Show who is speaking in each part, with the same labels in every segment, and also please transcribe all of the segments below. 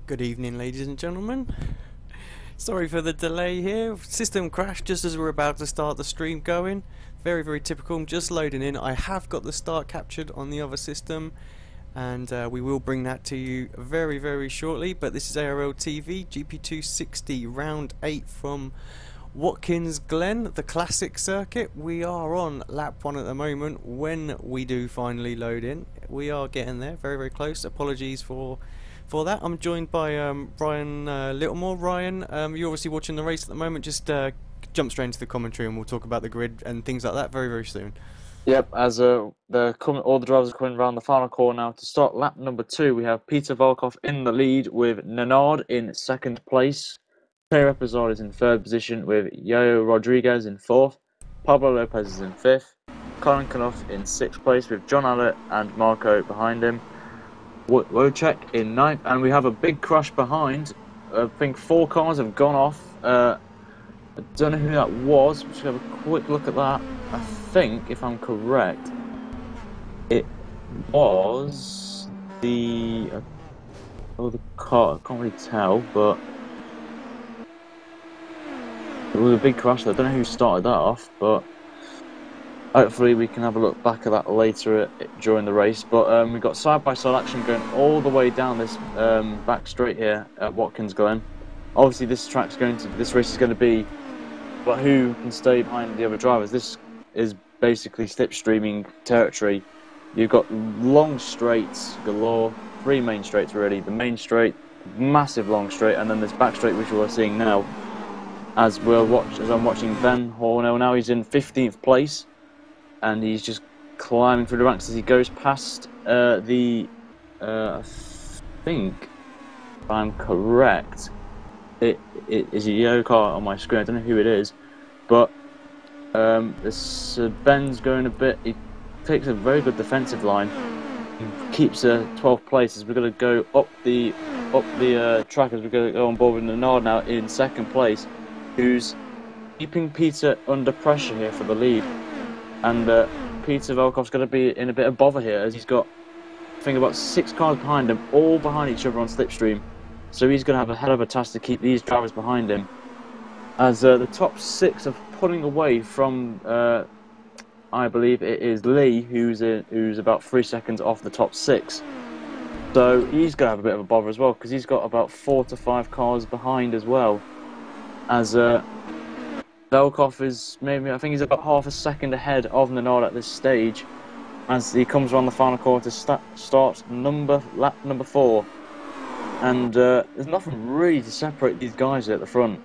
Speaker 1: Good evening, ladies and gentlemen. Sorry for the delay here. System crashed just as we were about to start the stream going. Very typical. I'm just loading in. I have got the start captured on the other system, and we will bring that to you very shortly. But this is ARL-TV GP260 round 8 from Watkins Glen, the classic circuit. We are on lap 1 at the moment. When we do finally load in, we are getting there, very close. Apologies for that. I'm joined by Ryan Littlemore. Ryan, you're obviously watching the race at the moment. Just jump straight into the commentary and we'll talk about the grid and things like that very soon.
Speaker 2: Yep, as all the drivers are coming around the final corner now. To start lap number 2, we have Peter Volkov in the lead with Nenard in second place. Repussard is in third position with Yayo Rodriguez in fourth. Pablo Lopez is in fifth. Colin Knuth in sixth place with John Allett and Marco behind him. Wojciech in ninth, and we have a big crash behind. I think 4 cars have gone off. I don't know who that was. Let's have a quick look at that. I think, if I'm correct, it was the car. I can't really tell, but it was a big crash. I don't know who started that off, but hopefully we can have a look back at that later during the race. But we've got side-by-side action going all the way down this back straight here at Watkins Glen. Obviously, this race is going to be about who can stay behind the other drivers. This is basically slipstreaming territory. You've got long straights galore, 3 main straights really. The main straight, massive long straight, and then this back straight which we're seeing now. As I'm watching Ben Hornell now, he's in 15th place, and he's just climbing through the ranks as he goes past I think, if I'm correct, it is a yellow car on my screen. I don't know who it is, but Ben's going a bit. He takes a very good defensive line. He keeps 12th place as we're going to go up the track as we're going to go on board with Nenard now in second place, who's keeping Peter under pressure here for the lead. And Peter Volkov's going to be in a bit of bother here as he's got, I think, about 6 cars behind him, all behind each other on slipstream. So he's going to have a hell of a task to keep these drivers behind him. As the top 6 are pulling away from, I believe it is Lee, who's about 3 seconds off the top 6. So he's going to have a bit of a bother as well, because he's got about 4 to 5 cars behind as well. As Volkov is I think he's about half a second ahead of Nenard at this stage, as he comes around the final corner to start lap number 4. And there's nothing really to separate these guys at the front.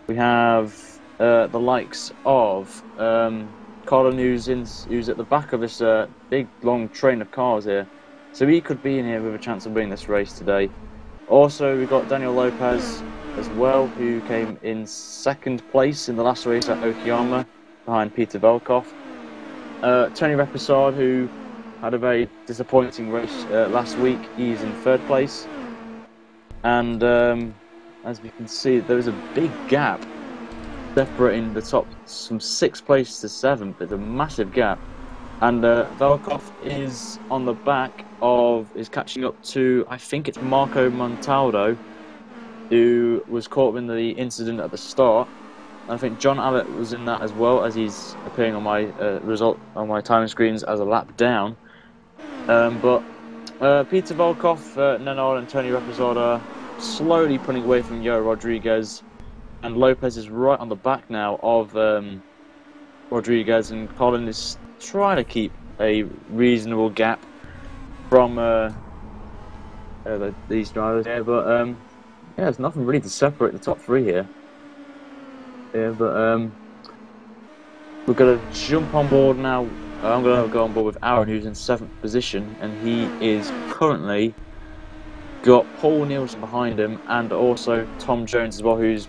Speaker 2: We have the likes of Colin, who's at the back of this big long train of cars here, so he could be in here with a chance of winning this race today. Also, we've got Daniel Lopez as well, who came in second place in the last race at Okayama behind Peter Volkov. Tony Repussard, who had a very disappointing race last week, he's in third place. And as we can see, there is a big gap separating the top from 6th place to 7th. There's a massive gap. And Volkov is on the back is catching up to, I think it's Marco Montaldo, who was caught up in the incident at the start. I think John Allett was in that as well, as he's appearing on my on my timing screens as a lap down. But Peter Volkov, Nenard and Tony Repussard are slowly pulling away from Yo Rodriguez, and Lopez is right on the back now of Rodriguez, and Colin is trying to keep a reasonable gap from these drivers here. But yeah, there's nothing really to separate the top 3 here. Yeah, but we're going to jump on board now. I'm going to go on board with Aaron, who's in 7th position, and he is currently got Paul Nielsen behind him, and also Tom Jones as well, who's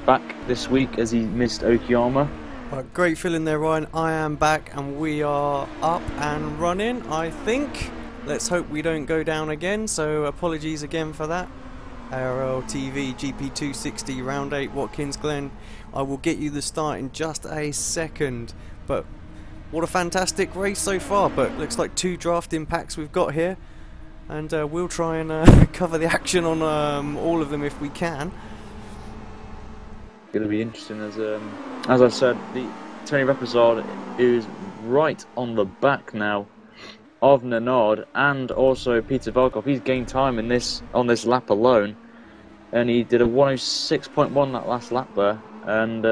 Speaker 2: back this week as he missed Okayama.
Speaker 1: Right, great feeling there, Ryan. I am back, and we are up and running, I think. Let's hope we don't go down again, so apologies again for that. ARL-TV GP260 round 8 Watkins Glen. I will get you the start in just a second, but what a fantastic race so far. But looks like 2 drafting packs we've got here. and we'll try and cover the action on all of them if we can.
Speaker 2: Going to be interesting as I said, Tony Repussard is right on the back now of Nenard and also Peter Velkoff. He's gained time on this lap alone, and he did a 106.1 that last lap there, and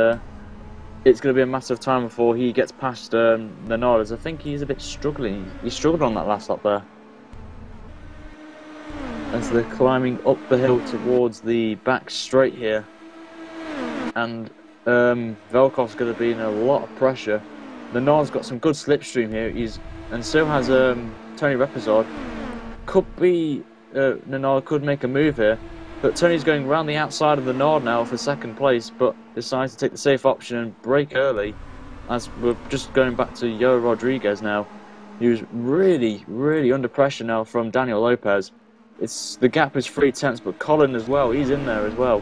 Speaker 2: it's going to be a matter of time before he gets past Nenard, as I think he's a bit struggling. He struggled on that last lap there. As they're climbing up the hill towards the back straight here, and Velkoff's going to be in a lot of pressure. Nenard's got some good slipstream here, and so has Tony Repussard. Could be Nenard could make a move here, but Tony's going around the outside of Nenard now for second place, but decides to take the safe option and brake early. As we're just going back to Yo Rodriguez now, he was really under pressure now from Daniel Lopez. The gap is 3 tenths, but Colin as well, he's in there as well,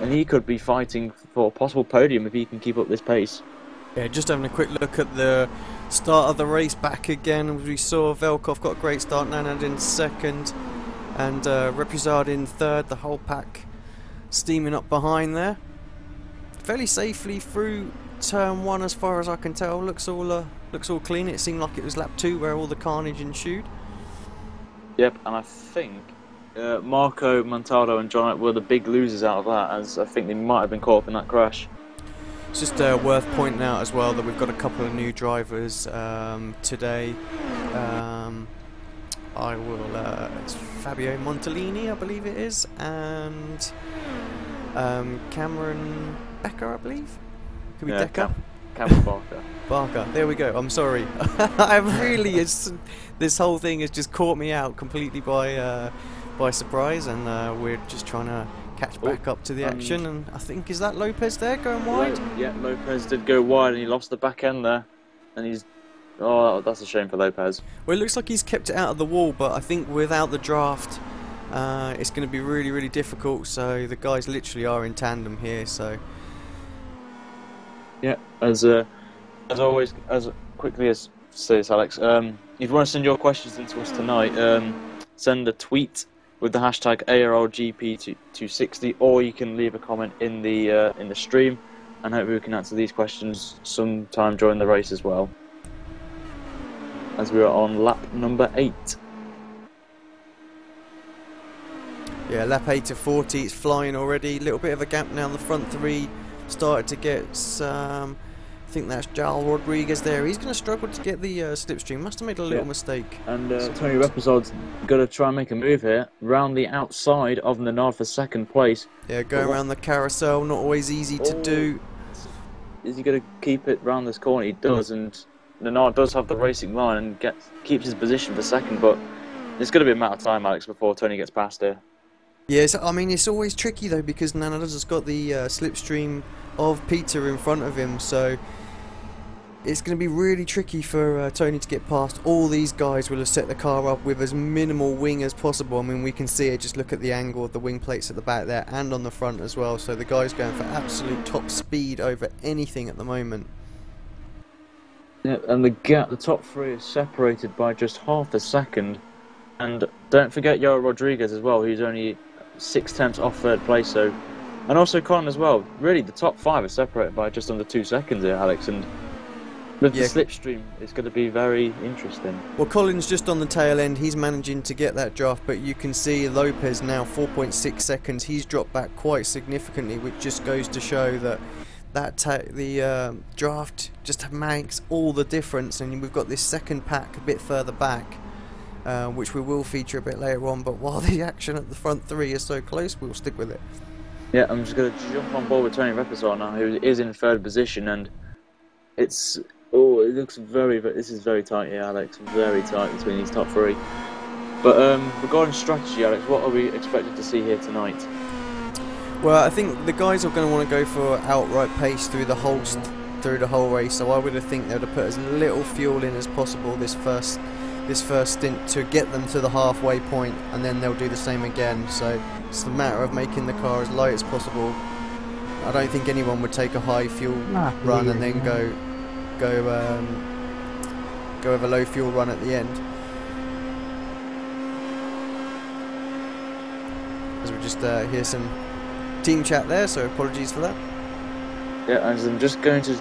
Speaker 2: and he could be fighting for a possible podium if he can keep up this pace.
Speaker 1: Yeah, just having a quick look at the start of the race back again. We saw Velkoff got a great start, Nenad in second, and Repussard in third. The whole pack steaming up behind there, fairly safely through turn 1 as far as I can tell. Looks all clean. It seemed like it was lap 2 where all the carnage ensued.
Speaker 2: Yep, and I think Marco Montaldo and John were the big losers out of that, as I think they might have been caught up in that crash.
Speaker 1: It's just worth pointing out as well that we've got a couple of new drivers today. It's Fabio Montellini, I believe it is, and Cameron Becker, I believe. Could be Decker?
Speaker 2: Cameron Barker.
Speaker 1: Barker, there we go. I'm sorry. This whole thing has just caught me out completely by surprise, and we're just trying to catch back up to the action. And I think, is that Lopez there going wide?
Speaker 2: Yeah, Lopez did go wide, and he lost the back end there, and that's a shame for Lopez.
Speaker 1: Well, it looks like he's kept it out of the wall, but I think without the draft, it's going to be really difficult. So the guys literally are in tandem here. So
Speaker 2: yeah, as always, as quickly as says Alex, if you want to send your questions into us tonight, send a tweet with the hashtag ARL-GP260, or you can leave a comment in the stream, and hopefully we can answer these questions sometime during the race as well. As we are on lap number 8.
Speaker 1: Yeah, lap 8 to 40, it's flying already. Little bit of a gap now. The front 3 started to get some. I think that's Joel Rodriguez there. He's going to struggle to get the slipstream. Must have made a little mistake. And
Speaker 2: Tony Repussard's going to try and make a move here, round the outside of Nenard for second place.
Speaker 1: Yeah, going around the carousel, not always easy to do.
Speaker 2: Is he going to keep it round this corner? He does, and Nenard does have the racing line and keeps his position for second, but it's going to be a matter of time, Alex, before Tony gets past here.
Speaker 1: Yes, I mean, it's always tricky though, because Nenad has got the slipstream of Peter in front of him, so it's going to be really tricky for Tony to get past. All these guys will have set the car up with as minimal wing as possible. I mean, we can see it, just look at the angle of the wing plates at the back there and on the front as well, so the guy's going for absolute top speed over anything at the moment.
Speaker 2: Yeah, and the top 3 is separated by just half a second, and don't forget Yo Rodriguez as well, who's only 6 tenths off third place, so, and also Colin as well. Really, the top 5 are separated by just under 2 seconds here, Alex, and with the slipstream, it's going to be very interesting. Well,
Speaker 1: Colin's just on the tail end. He's managing to get that draft, but you can see Lopez now 4.6 seconds. He's dropped back quite significantly, which just goes to show that the draft just makes all the difference. And we've got this second pack a bit further back, which we will feature a bit later on. But while the action at the front 3 is so close, we'll stick with it.
Speaker 2: Yeah, I'm just going to jump on board with Tony Repussard now, who is in third position, and it's... Oh, it looks this is very tight here, Alex. Very tight between these top 3. But regarding strategy, Alex, what are we expected to see here tonight?
Speaker 1: Well, I think the guys are going to want to go for outright pace through the whole race. So I would think they would have put as little fuel in as possible this first stint to get them to the halfway point, and then they'll do the same again. So it's a matter of making the car as light as possible. I don't think anyone would take a high fuel run and then go with a low fuel run at the end. as we just hear some team chat there, so apologies for that.
Speaker 2: Yeah, as I'm just going to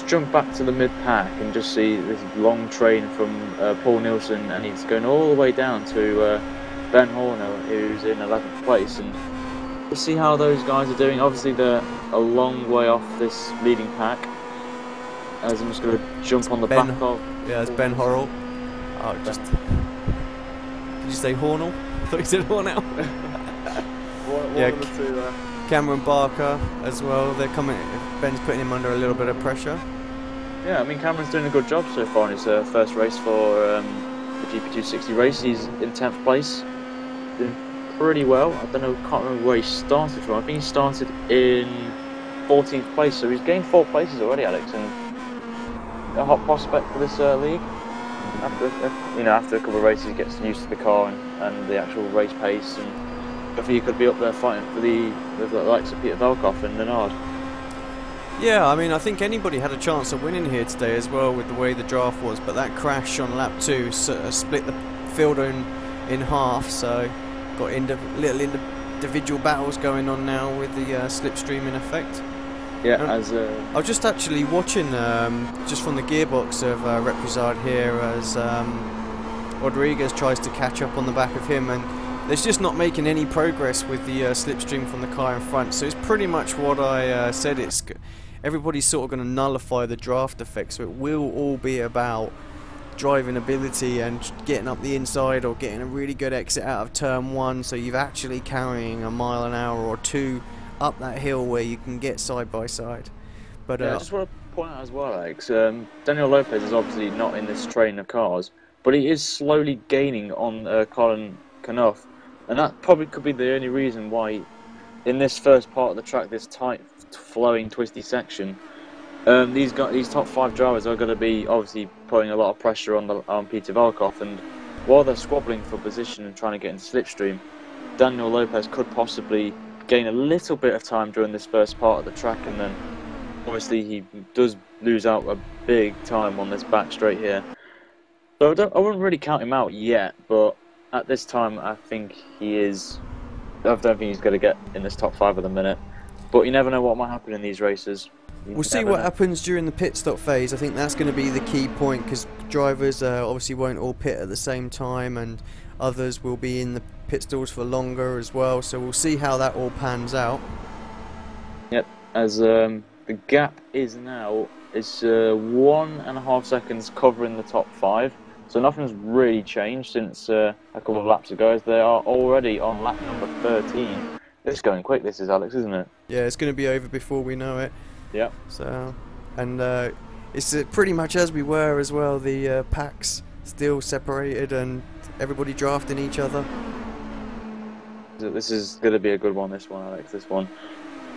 Speaker 2: jump back to the mid-pack and just see this long train from Paul Nielsen, and he's going all the way down to Ben Horner, who's in 11th place, and we'll see how those guys are doing. Obviously, they're a long way off this leading pack. As I'm just going to jump on the back of...
Speaker 1: Yeah, it's Ben Horrell. Oh, just... Did you say Hornell? I thought you said Hornell.
Speaker 2: one of the two there.
Speaker 1: Cameron Barker as well. They're coming. Ben's putting him under a little bit of pressure.
Speaker 2: Yeah, I mean Cameron's doing a good job so far in his first race for the GP260 race. He's in 10th place, doing pretty well. I don't know, can't remember where he started from. I think he started in 14th place, so he's gained 4 places already, Alex, and a hot prospect for this league. After a couple of races, he gets used to the car and the actual race pace, and I think he could be up there fighting for the likes of Peter Velkoff and Leonard.
Speaker 1: Yeah, I mean, I think anybody had a chance of winning here today as well with the way the draft was, but that crash on lap 2 split the field in half, so got little individual battles going on now with the slipstream in effect.
Speaker 2: Yeah,
Speaker 1: I was just actually watching just from the gearbox of Repussard here as Rodriguez tries to catch up on the back of him, and it's just not making any progress with the slipstream from the car in front. So it's pretty much what I said. Everybody's sort of going to nullify the draft effect, so it will all be about driving ability and getting up the inside or getting a really good exit out of turn 1, so you're actually carrying a mile an hour or 2 up that hill where you can get side by side. But
Speaker 2: I just want to point out as well, Alex, Daniel Lopez is obviously not in this train of cars, but he is slowly gaining on Colin Knuth, and that probably could be the only reason why in this first part of the track, this tight, flowing, twisty section, these top 5 drivers are going to be obviously putting a lot of pressure on Peter Velkoff, and while they're squabbling for position and trying to get into slipstream, Daniel Lopez could possibly gain a little bit of time during this first part of the track, and then obviously he does lose out a big time on this back straight here. So I wouldn't really count him out yet, but at this time I think he is. I don't think he's going to get in this top 5 at the minute, but you never know what might happen in these races.
Speaker 1: We'll see what happens during the pit stop phase. I think that's going to be the key point, because drivers obviously won't all pit at the same time, and others will be in the pit stalls for longer as well, so we'll see how that all pans out.
Speaker 2: Yep, as the gap is now 1.5 seconds covering the top 5, so nothing's really changed since a couple of laps ago, as they are already on lap number 13. It's going quick, this is, Alex, isn't it? Yeah,
Speaker 1: it's going to be over before we know it.
Speaker 2: Yeah.
Speaker 1: So, and it's pretty much as we were as well. The packs still separated and everybody drafting each other.
Speaker 2: This is going to be a good one, this one, Alex, this one.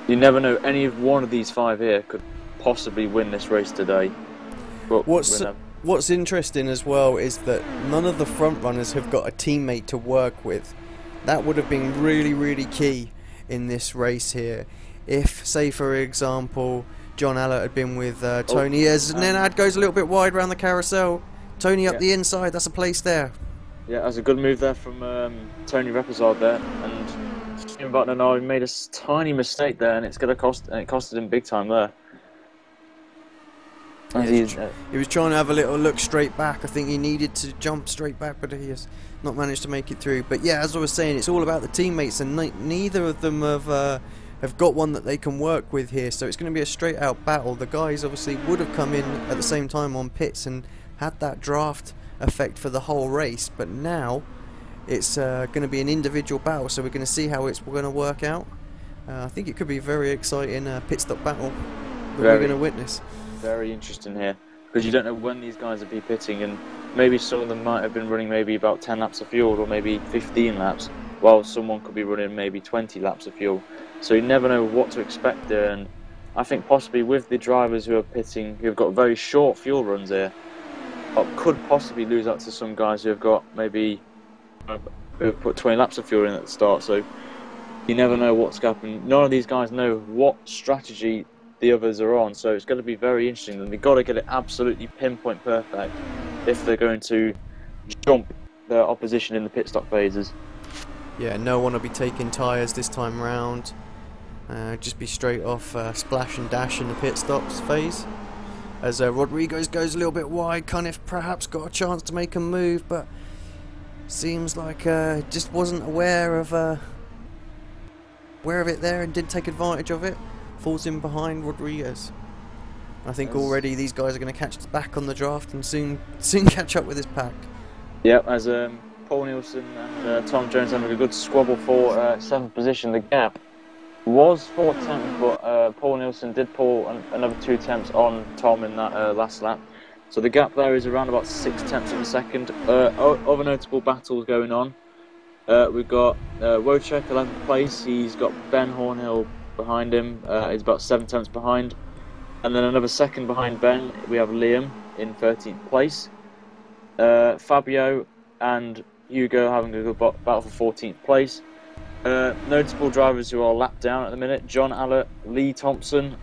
Speaker 2: You never know, any of one of these 5 here could possibly win this race today. But
Speaker 1: what's interesting as well is that none of the front runners have got a teammate to work with. That would have been really, really key in this race here. If, say for example, John Allett had been with Tony, as Nenad goes a little bit wide around the carousel, Tony up the inside, that's a place there.
Speaker 2: Yeah, that's a good move there from Tony Repussard there, and Stephen Butler made a tiny mistake there, and it costed him big time there.
Speaker 1: Yeah, he was trying to have a little look straight back. I think he needed to jump straight back, but he has not managed to make it through. But yeah, as I was saying, it's all about the teammates, and neither of them have got one that they can work with here, so it's going to be a straight out battle. The guys obviously would have come in at the same time on pits and had that draft effect for the whole race, but now it's going to be an individual battle, so we're going to see how it's going to work out. I think it could be a very exciting pit stop battle that we're going to witness.
Speaker 2: Very interesting here, because you don't know when these guys will be pitting, and maybe some of them might have been running maybe about 10 laps of fuel or maybe 15 laps, while someone could be running maybe 20 laps of fuel. So you never know what to expect there, and I think possibly with the drivers who are pitting, who've got very short fuel runs here, could possibly lose out to some guys who have got maybe who have put 20 laps of fuel in at the start. So you never know what's happening. None of these guys know what strategy the others are on, so it's going to be very interesting, and they've got to get it absolutely pinpoint perfect if they're going to jump their opposition in the pit stop phases.
Speaker 1: Yeah, no one will be taking tyres this time round. Just be straight off splash and dash in the pit stops phase. As Rodriguez goes a little bit wide, Cunniff perhaps got a chance to make a move, but seems like just wasn't aware of it there and didn't take advantage of it. Falls in behind Rodriguez. I think already these guys are going to catch back on the draft and soon catch up with this pack.
Speaker 2: Yep, as Paul Nielsen and Tom Jones having a good squabble for 7th position. The gap was 4 tenths, but Paul Nielsen did pull another 2 tenths on Tom in that last lap. So the gap there is around about 6 tenths of a second. Other notable battles going on. We've got Wojciech 11th place. He's got Ben Hornhill behind him. He's about 7 tenths behind. And then another second behind Ben, we have Liam in 13th place. Fabio and Hugo having a good battle for 14th place. Notable drivers who are lapped down at the minute: John Allett, Lee Thompson.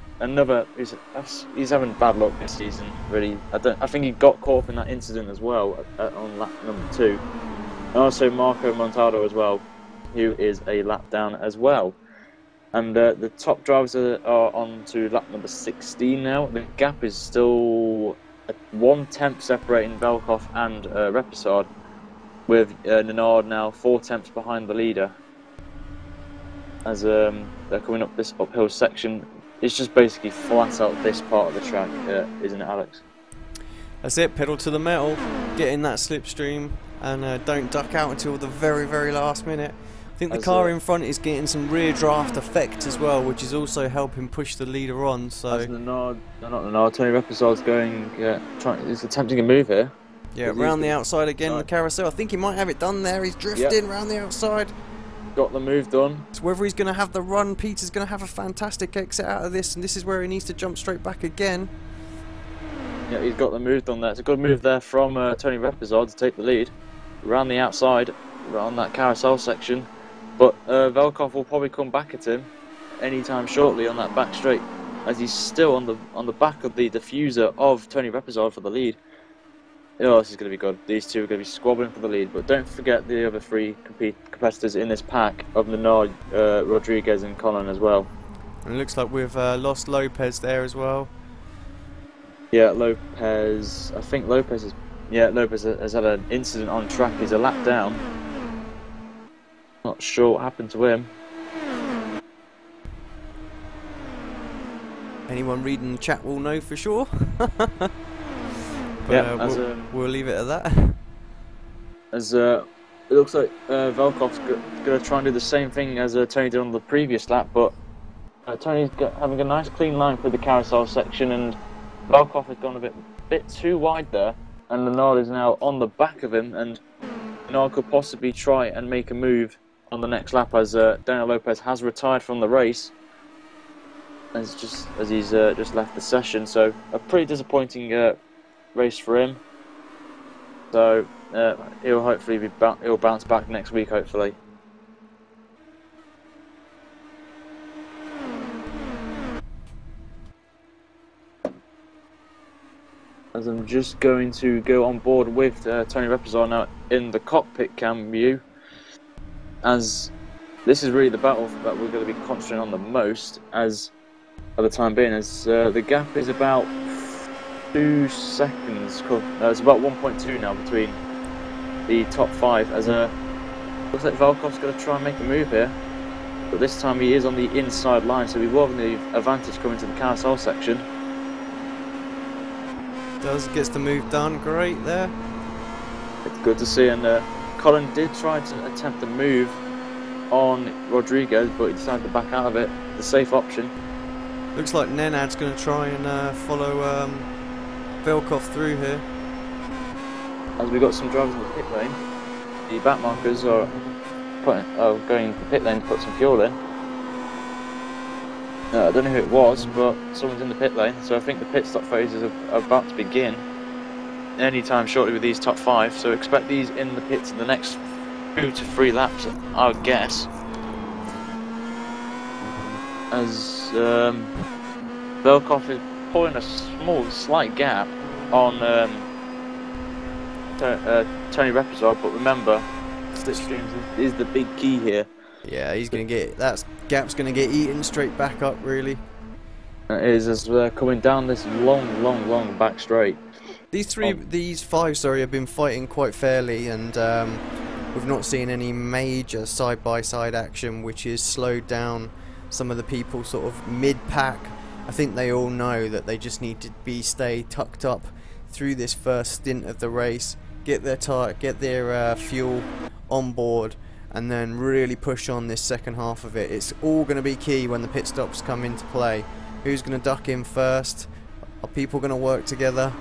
Speaker 2: He's having bad luck this season. Really, I think he got caught up in that incident as well on lap number 2. And also Marco Montado as well, who is a lap down as well. And the top drivers are on to lap number 16 now. The gap is still 1 tenth separating Velkov and Repussard, with Nenard now 4 tenths behind the leader. As they're coming up this uphill section, it's just basically flat out this part of the track, isn't it, Alex?
Speaker 1: That's it, pedal to the metal, get in that slipstream, and don't duck out until the very, very last minute. I think the car in front is getting some rear draft effect as well, which is also helping push the leader on. So
Speaker 2: as Nenard, Tony Repussard's going, he's attempting a move here.
Speaker 1: Yeah, round the outside again, the carousel. I think he might have it done there. He's drifting round the outside.
Speaker 2: Got the move done.
Speaker 1: So whether he's going to have the run, Peter's going to have a fantastic exit out of this, and this is where he needs to jump straight back again.
Speaker 2: Yeah, he's got the move done there. It's a good move there from Tony Repussard to take the lead. Round the outside, around that carousel section. But Velkov will probably come back at him anytime shortly on that back straight, as he's still on the back of the diffuser of Tony Repussard for the lead. Oh, this is going to be good. These two are going to be squabbling for the lead, but don't forget the other 3 competitors in this pack of Nenard, Rodriguez and Colin as well.
Speaker 1: And it looks like we've lost Lopez there as well.
Speaker 2: Yeah, Lopez. I think Lopez has had an incident on track. He's a lap down. Not sure what happened to him.
Speaker 1: Anyone reading the chat will know for sure. But
Speaker 2: yeah,
Speaker 1: we'll leave it at that.
Speaker 2: As it looks like Velkov's going to try and do the same thing as Tony did on the previous lap, but Tony's having a nice clean line through the carousel section, and Velkov has gone a bit too wide there, and Nenard is now on the back of him, and Nenard could possibly try and make a move on the next lap, as Daniel Lopez has retired from the race as he's just left the session. So a pretty disappointing race for him. So he'll hopefully he'll bounce back next week, hopefully. As I'm just going to go on board with Tony Repussard now in the cockpit cam view, as this is really the battle that we're going to be concentrating on the most, as at the time being, as the gap is about 2 seconds. It's about 1.2 now between the top 5, as looks like Velkov's going to try and make a move here, but this time he is on the inside line, so we will have the advantage coming to the carousel section.
Speaker 1: Gets the move done, great there.
Speaker 2: It's good to see, and Colin did try to attempt a move on Rodriguez, but he decided to back out of it. The safe option.
Speaker 1: Looks like Nenad's going to try and follow Velkov through here.
Speaker 2: As we got some drivers in the pit lane, the back markers are going to the pit lane to put some fuel in. I don't know who it was, but someone's in the pit lane, so I think the pit stop phases are about to begin anytime shortly with these top 5, so expect these in the pits in the next 2 to 3 laps, I would guess. As Velkov is pulling a slight gap on Tony Repussard, but remember, Slipstreams is the big key here.
Speaker 1: Yeah, he's going to get, that gap's going to get eaten straight back up, really.
Speaker 2: It is, as we're coming down this long back straight.
Speaker 1: These five, have been fighting quite fairly, and we've not seen any major side-by-side action, which has slowed down some of the people sort of mid-pack. I think they all know that they just need to stay tucked up through this first stint of the race, get their fuel on board, and then really push on this second half of it. It's all going to be key when the pit stops come into play. Who's going to duck in first? Are people going to work together?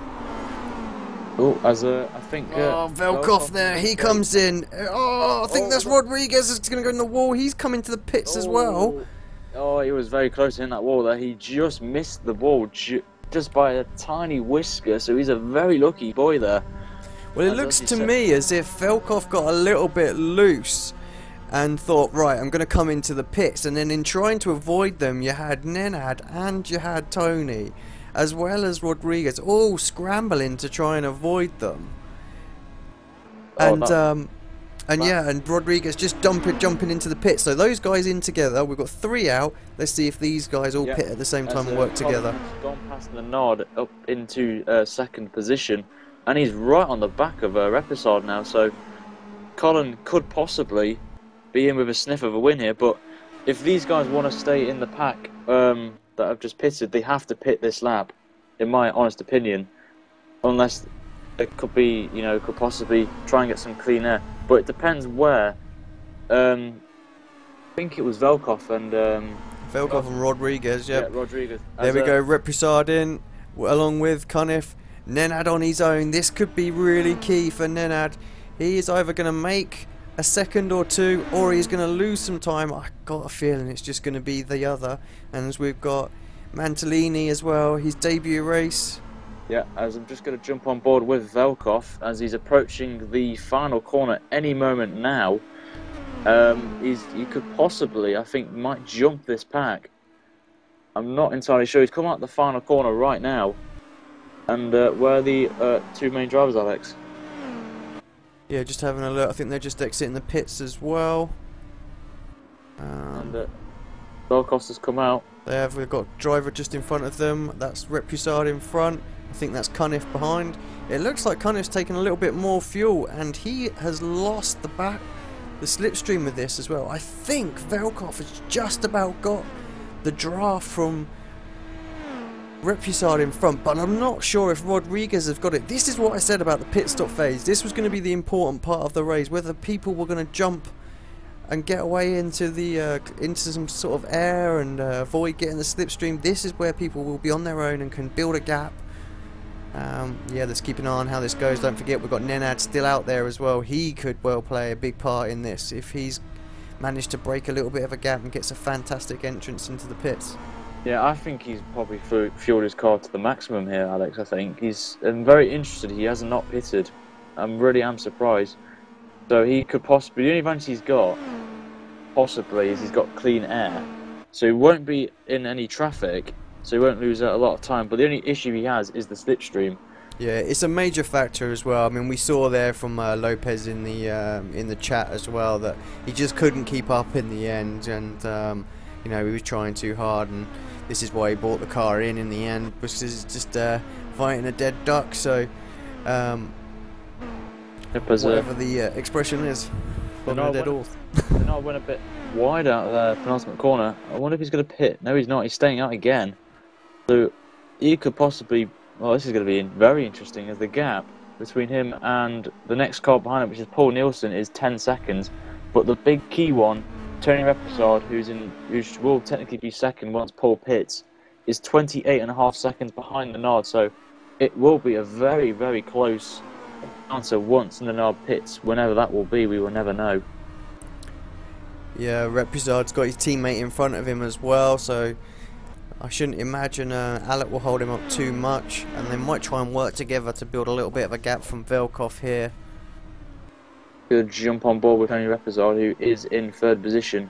Speaker 2: Oh, I think...
Speaker 1: Velkoff there, he comes in. Oh, I think that's Rodriguez is going to go in the wall. He's coming to the pits as well.
Speaker 2: Oh, he was very close to hitting that wall there. He just missed the wall just by a tiny whisker, so he's a very lucky boy there.
Speaker 1: Well, it looks to me as if Velkoff got a little bit loose and thought, right, I'm going to come into the pits, and then in trying to avoid them, you had Nenad and you had Tony, as well as Rodriguez, all scrambling to try and avoid them. And Rodriguez just jumping into the pit. So those guys in together. We've got 3 out. Let's see if these guys all pit at the same time and work together.
Speaker 2: Gone past the nod up into second position, and he's right on the back of Repussard now. So Colin could possibly be in with a sniff of a win here. But if these guys want to stay in the pack that have just pitted, they have to pit this lap, in my honest opinion, unless it could be, could possibly try and get some clean air. But it depends where. I think it was Velkoff and
Speaker 1: Rodriguez. Yep.
Speaker 2: Yeah, Rodriguez.
Speaker 1: There we go. Repussard in, along with Cunniff. Nenad on his own. This could be really key for Nenad. He is either going to make a second or two, or he's going to lose some time. I got a feeling it's just going to be the other. And as we've got Mantellini as well, his debut race.
Speaker 2: Yeah, as I'm just going to jump on board with Velkoff as he's approaching the final corner any moment now. He could possibly, I think, might jump this pack. I'm not entirely sure. He's come out the final corner right now. And where are the 2 main drivers, Alex?
Speaker 1: Yeah, just having a look. I think they're just exiting the pits as well.
Speaker 2: And Velkoff has come out.
Speaker 1: We've got driver just in front of them. That's Repussard in front. I think that's Cunniff behind. It looks like Cunniff's taken a little bit more fuel, and he has lost the slipstream with this as well. I think Velkoff has just about got the draft from Repussard in front, but I'm not sure if Rodriguez has got it. This is what I said about the pit stop phase. This was going to be the important part of the race, whether people were going to jump and get away into some sort of air and avoid getting the slipstream. This is where people will be on their own and can build a gap. Yeah, let's keep an eye on how this goes. Don't forget we've got Nenad still out there as well. He could well play a big part in this if he's managed to break a little bit of a gap and gets a fantastic entrance into the pits.
Speaker 2: Yeah, I think he's probably fueled his car to the maximum here, Alex. I think I'm very interested. He has not pitted. I really am surprised. So he could possibly, the only advantage he's got possibly is he's got clean air, so he won't be in any traffic, so he won't lose out a lot of time. But the only issue he has is the slipstream. Yeah,
Speaker 1: it's a major factor as well. I mean, we saw there from Lopez in the chat as well that he just couldn't keep up in the end, and he was trying too hard, and this is why he bought the car in the end, because it's just fighting a dead duck. So whatever the expression is, a dead horse.
Speaker 2: Bernard went a bit wide out of the penultimate corner. I wonder if he's going to pit. No, he's not. He's staying out again. So he could possibly... Well, this is going to be very interesting, as the gap between him and the next car behind him, which is Paul Nielsen, is 10 seconds. But the big key one, Tony Repussard, who will technically be second once Paul pits, is 28.5 seconds behind the Nard. So it will be a very, very close answer once the Nard pits. Whenever that will be, we will never know.
Speaker 1: Yeah, Repussard's got his teammate in front of him as well, so I shouldn't imagine Alec will hold him up too much, and they might try and work together to build a little bit of a gap from Velkoff here.
Speaker 2: Good jump on board with Tony Repussard, who is in third position,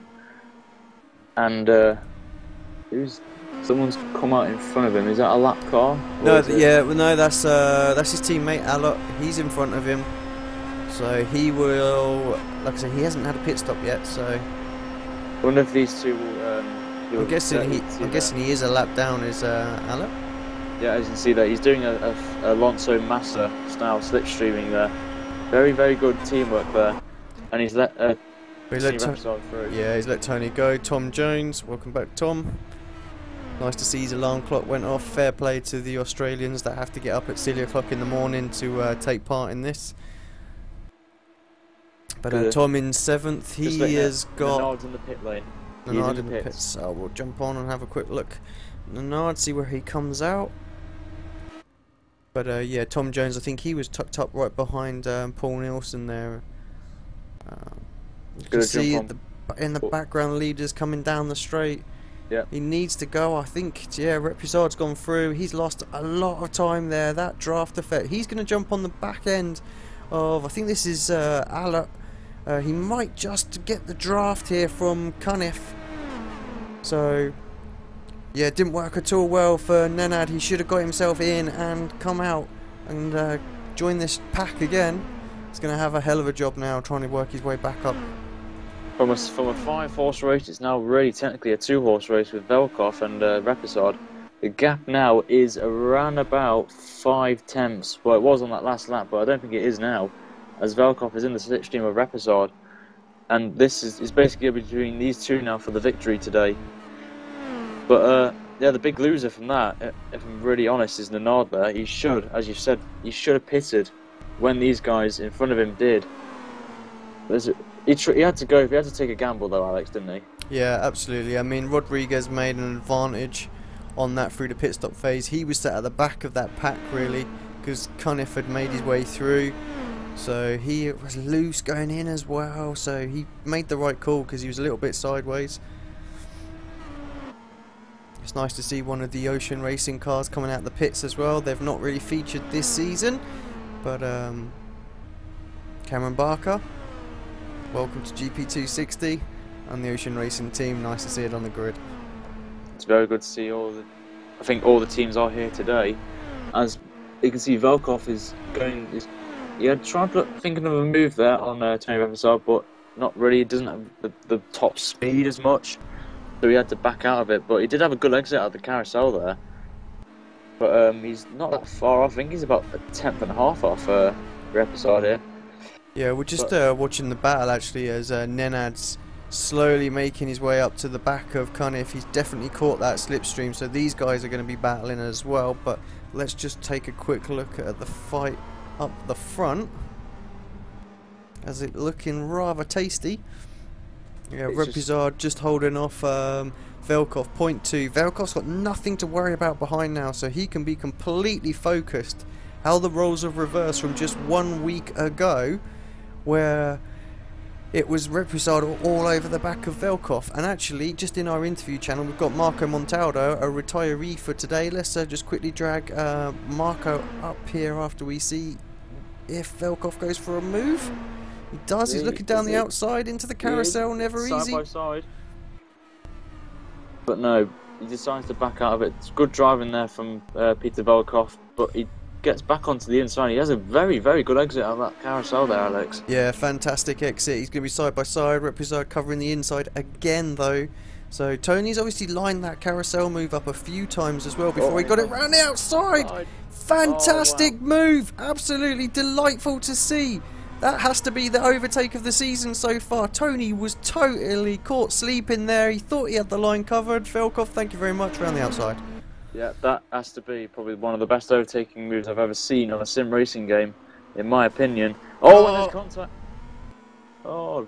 Speaker 2: and someone's come out in front of him. Is that a lap car?
Speaker 1: No, that's his teammate Alec. He's in front of him. So he will, like I said, he hasn't had a pit stop yet. So
Speaker 2: one of these two will.
Speaker 1: I'm guessing he is a lap down. Is Alec?
Speaker 2: Yeah, as you can see that he's doing a Alonso Massa style slipstreaming there. Very, very good teamwork there, and he's let Repussard through.
Speaker 1: Yeah, he's let Tony go. Tom Jones, welcome back, Tom. Nice to see his alarm clock went off. Fair play to the Australians that have to get up at silly o'clock in the morning to take part in this. But Tom in 7th, he has got
Speaker 2: Nanard's in the pit lane.
Speaker 1: Nanard in the pits. So we'll jump on and have a quick look. Nanard, see where he comes out. But yeah, Tom Jones, I think he was tucked up right behind Paul Nielsen there. You can see in the background leaders coming down the straight.
Speaker 2: Yeah.
Speaker 1: He needs to go. I think, yeah, Repussard's gone through. He's lost a lot of time there. That draft effect. He's going to jump on the back end of, I think this is Alert. He might just get the draft here from Cunniff. So, yeah, it didn't work at all well for Nenad. He should have got himself in and come out and join this pack again. He's going to have a hell of a job now trying to work his way back up.
Speaker 2: From a 5-horse race, it's now really technically a 2-horse race with Velkov and Repussard. The gap now is around about 5 tenths. Well, it was on that last lap, but I don't think it is now, as Velkov is in the slipstream of Repussard. And this is basically between these two now for the victory today. But yeah, the big loser from that, if I'm really honest, is Nanard there. He should, as you said, he should have pitted when these guys in front of him did. He had to go. He had to take a gamble though, Alex, didn't he?
Speaker 1: Yeah, absolutely. I mean, Rodriguez made an advantage on that through the pit stop phase. He was sat at the back of that pack really, because Cunniff had made his way through. So he was loose going in as well. So he made the right call because he was a little bit sideways. It's nice to see one of the Ocean Racing cars coming out the pits as well. They've not really featured this season, but Cameron Barker, welcome to GP260 and the Ocean Racing team. Nice to see it on the grid.
Speaker 2: It's very good to see I think all the teams are here today. As you can see, Velkov is going. Thinking of a move there on Tony Repussard, but not really. He doesn't have the top speed as much, so he had to back out of it. But he did have a good exit out of the carousel there. But he's not that far off. I think he's about a tenth and a half off Repussard here.
Speaker 1: Yeah, we're just watching the battle actually as Nenad's slowly making his way up to the back of Cunniff. He's definitely caught that slipstream, so these guys are going to be battling as well. But let's just take a quick look at the fight up the front, as it looking rather tasty. Yeah, Repussard just holding off Velkov, 0.2. Velkov's got nothing to worry about behind now, so he can be completely focused. How the roles have reversed from just 1 week ago, where it was Repussard all over the back of Velkov. And actually, just in our interview channel, we've got Marco Montaldo, a retiree for today. Let's just quickly drag Marco up here after we see if Velkov goes for a move. He does. He's looking down the outside into the carousel. Never easy.
Speaker 2: Side by side. But no, he decides to back out of it. It's good driving there from Peter Velkov, but he gets back onto the inside. He has a very, very good exit out of that carousel there, Alex.
Speaker 1: Yeah, fantastic exit. He's going to be side by side. Repussard covering the inside again, though. So Tony's obviously lined that carousel move up a few times as well before he got it round the outside. Fantastic move. Absolutely delightful to see. That has to be the overtake of the season so far. Tony was totally caught sleeping there. He thought he had the line covered. Velkov, thank you very much, round the outside.
Speaker 2: Yeah, that has to be probably one of the best overtaking moves I've ever seen on a sim racing game, in my opinion. Oh, and there's contact. Oh,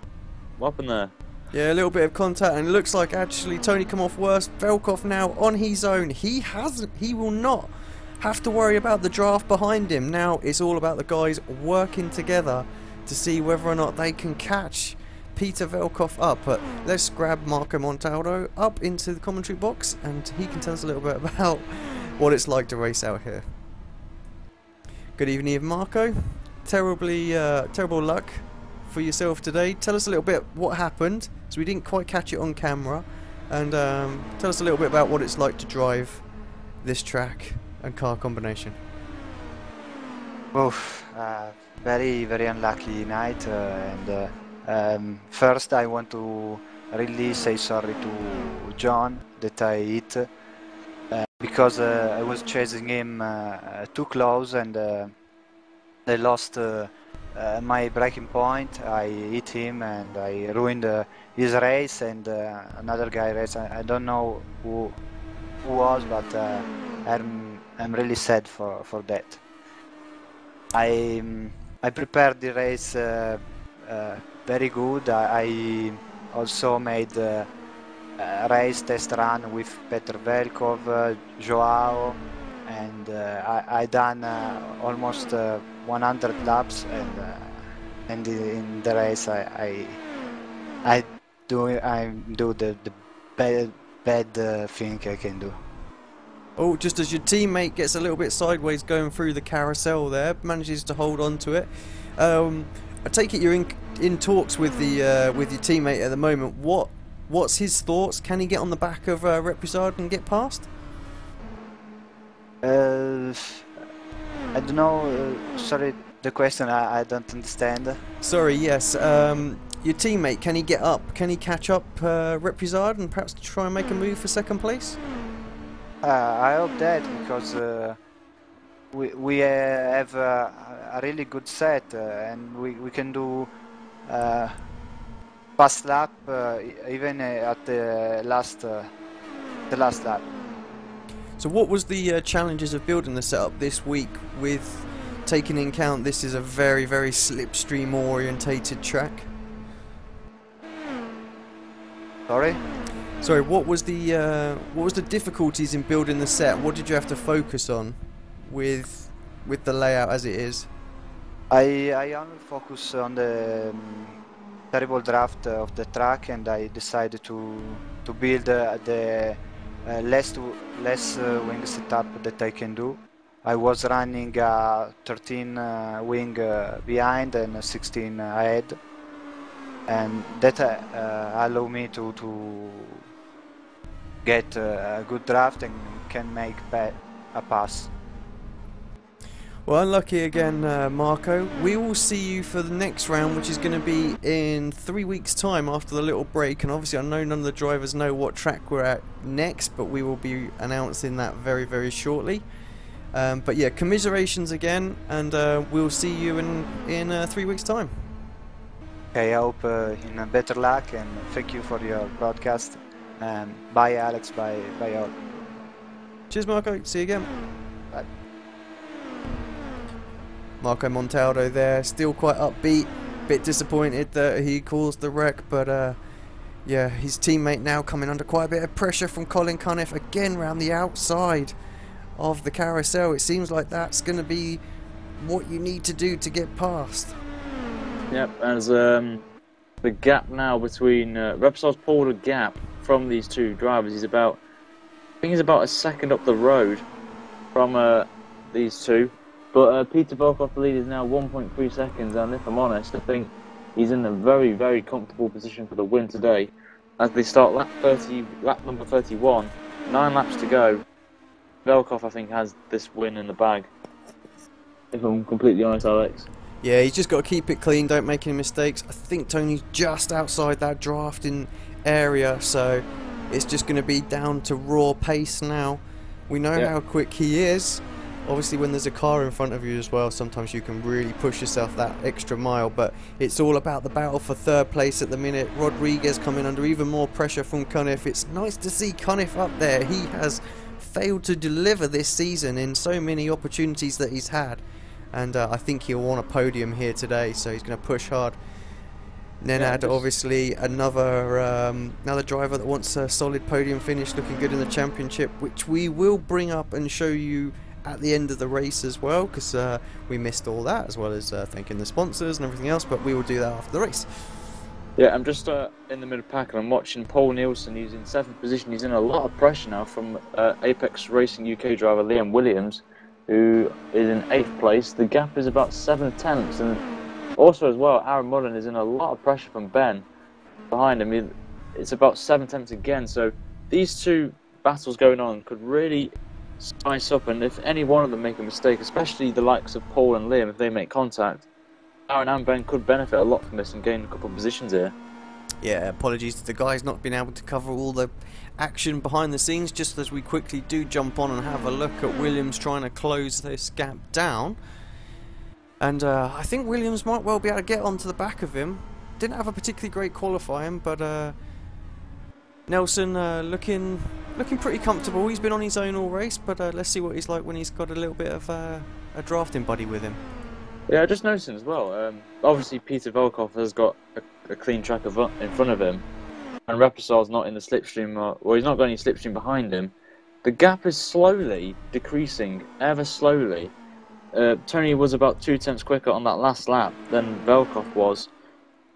Speaker 2: what happened there?
Speaker 1: Yeah, a little bit of contact, and it looks like actually Tony come off worse. Velkov now on his own. He will not have to worry about the draft behind him. Now it's all about the guys working together to see whether or not they can catch Peter Velkov up. But let's grab Marco Montaldo up into the commentary box, and he can tell us a little bit about what it's like to race out here. Good evening, Marco. Terrible luck for yourself today. Tell us a little bit what happened, so we didn't quite catch it on camera, and tell us a little bit about what it's like to drive this track and car combination.
Speaker 3: Oof, very unlucky night, first I want to really say sorry to John that I hit because I was chasing him too close and I lost my breaking point. I hit him and I ruined his race and another guy race. I don't know who was, but I'm really sad for that. I prepared the race very good. I also made a race test run with Petr Velkov, Joao, and I done almost 100 laps, and in the race I do the bad thing I can do.
Speaker 1: Oh, just as your teammate gets a little bit sideways going through the carousel there, manages to hold on to it. I take it you're in talks with your teammate at the moment. What's his thoughts? Can he get on the back of Repussard and get past?
Speaker 3: I don't know. Sorry, the question I don't understand.
Speaker 1: Sorry, yes. Your teammate, can he get up? Can he catch up Repussard and perhaps try and make a move for second place?
Speaker 3: I hope that, because we have a really good set and we can do fast lap even at the last lap.
Speaker 1: So what was the challenges of building the setup this week, with taking in account this is a very slipstream orientated track? Sorry, what was the difficulties in building the set? What did you have to focus on with the layout as it is?
Speaker 3: I only focus on the terrible draft of the track, and I decided to build the less wing setup that I can do. I was running 13 wing behind and 16 ahead, and that allowed me to get a good draft and can make a pass.
Speaker 1: Well, unlucky again, Marco. We will see you for the next round, which is going to be in 3 weeks' time after the little break. And obviously, I know none of the drivers know what track we're at next, but we will be announcing that very shortly. But yeah, commiserations again, and we'll see you in 3 weeks' time.
Speaker 3: Okay, I hope in better luck, and thank you for your broadcast. Bye, Alex. Bye, all.
Speaker 1: Cheers, Marco. See you again.
Speaker 3: Bye.
Speaker 1: Marco Montaldo there, still quite upbeat. Bit disappointed that he caused the wreck, but yeah, his teammate now coming under quite a bit of pressure from Colin Cunniff again round the outside of the carousel. It seems like that's going to be what you need to do to get past.
Speaker 2: Yep, as the gap now between Repussard's pulled a gap from these two drivers. I think he's about a second up the road from these two. But Peter Volkov, the lead, is now 1.3 seconds, and if I'm honest, I think he's in a very comfortable position for the win today. As they start lap number 31, 9 laps to go. Volkov, I think, has this win in the bag. If I'm completely honest, Alex.
Speaker 1: Yeah, he's just got to keep it clean, don't make any mistakes. I think Tony's just outside that drafting area, so it's just going to be down to raw pace now. We know how quick he is. Obviously, when there's a car in front of you as well, sometimes you can really push yourself that extra mile, but it's all about the battle for third place at the minute. Rodriguez coming under even more pressure from Cunniff. It's nice to see Cunniff up there. He has failed to deliver this season in so many opportunities that he's had, and I think he'll want a podium here today, so he's going to push hard. Nenad, obviously another driver that wants a solid podium finish, looking good in the championship, which we will bring up and show you at the end of the race as well, because we missed all that, as well as thanking the sponsors and everything else, but we will do that after the race.
Speaker 2: Yeah, I'm just in the middle pack, and I'm watching Paul Nielsen. He's in 7th position. He's in a lot of pressure now from Apex Racing UK driver Liam Williams, who is in 8th place. The gap is about 7 tenths, and also as well, Aaron Mullen is in a lot of pressure from Ben behind him. It's about 7 tenths again, so these two battles going on could really spice up, and if any one of them make a mistake, especially the likes of Paul and Liam, if they make contact, Aaron and Ben could benefit a lot from this and gain a couple of positions here.
Speaker 1: Yeah, apologies to the guys not being able to cover all the action behind the scenes, just as we quickly do jump on and have a look at Williams trying to close this gap down. And I think Williams might well be able to get onto the back of him. Didn't have a particularly great qualifying, but Nelson looking pretty comfortable. He's been on his own all race, but let's see what he's like when he's got a little bit of a drafting buddy with him.
Speaker 2: Yeah, I just noticed as well. Obviously, Peter Velkoff has got a clean track in front of him, and Repussard's not in the slipstream. Well, he's not got any slipstream behind him. The gap is slowly decreasing, ever slowly. Tony was about 2 tenths quicker on that last lap than Velkoff was,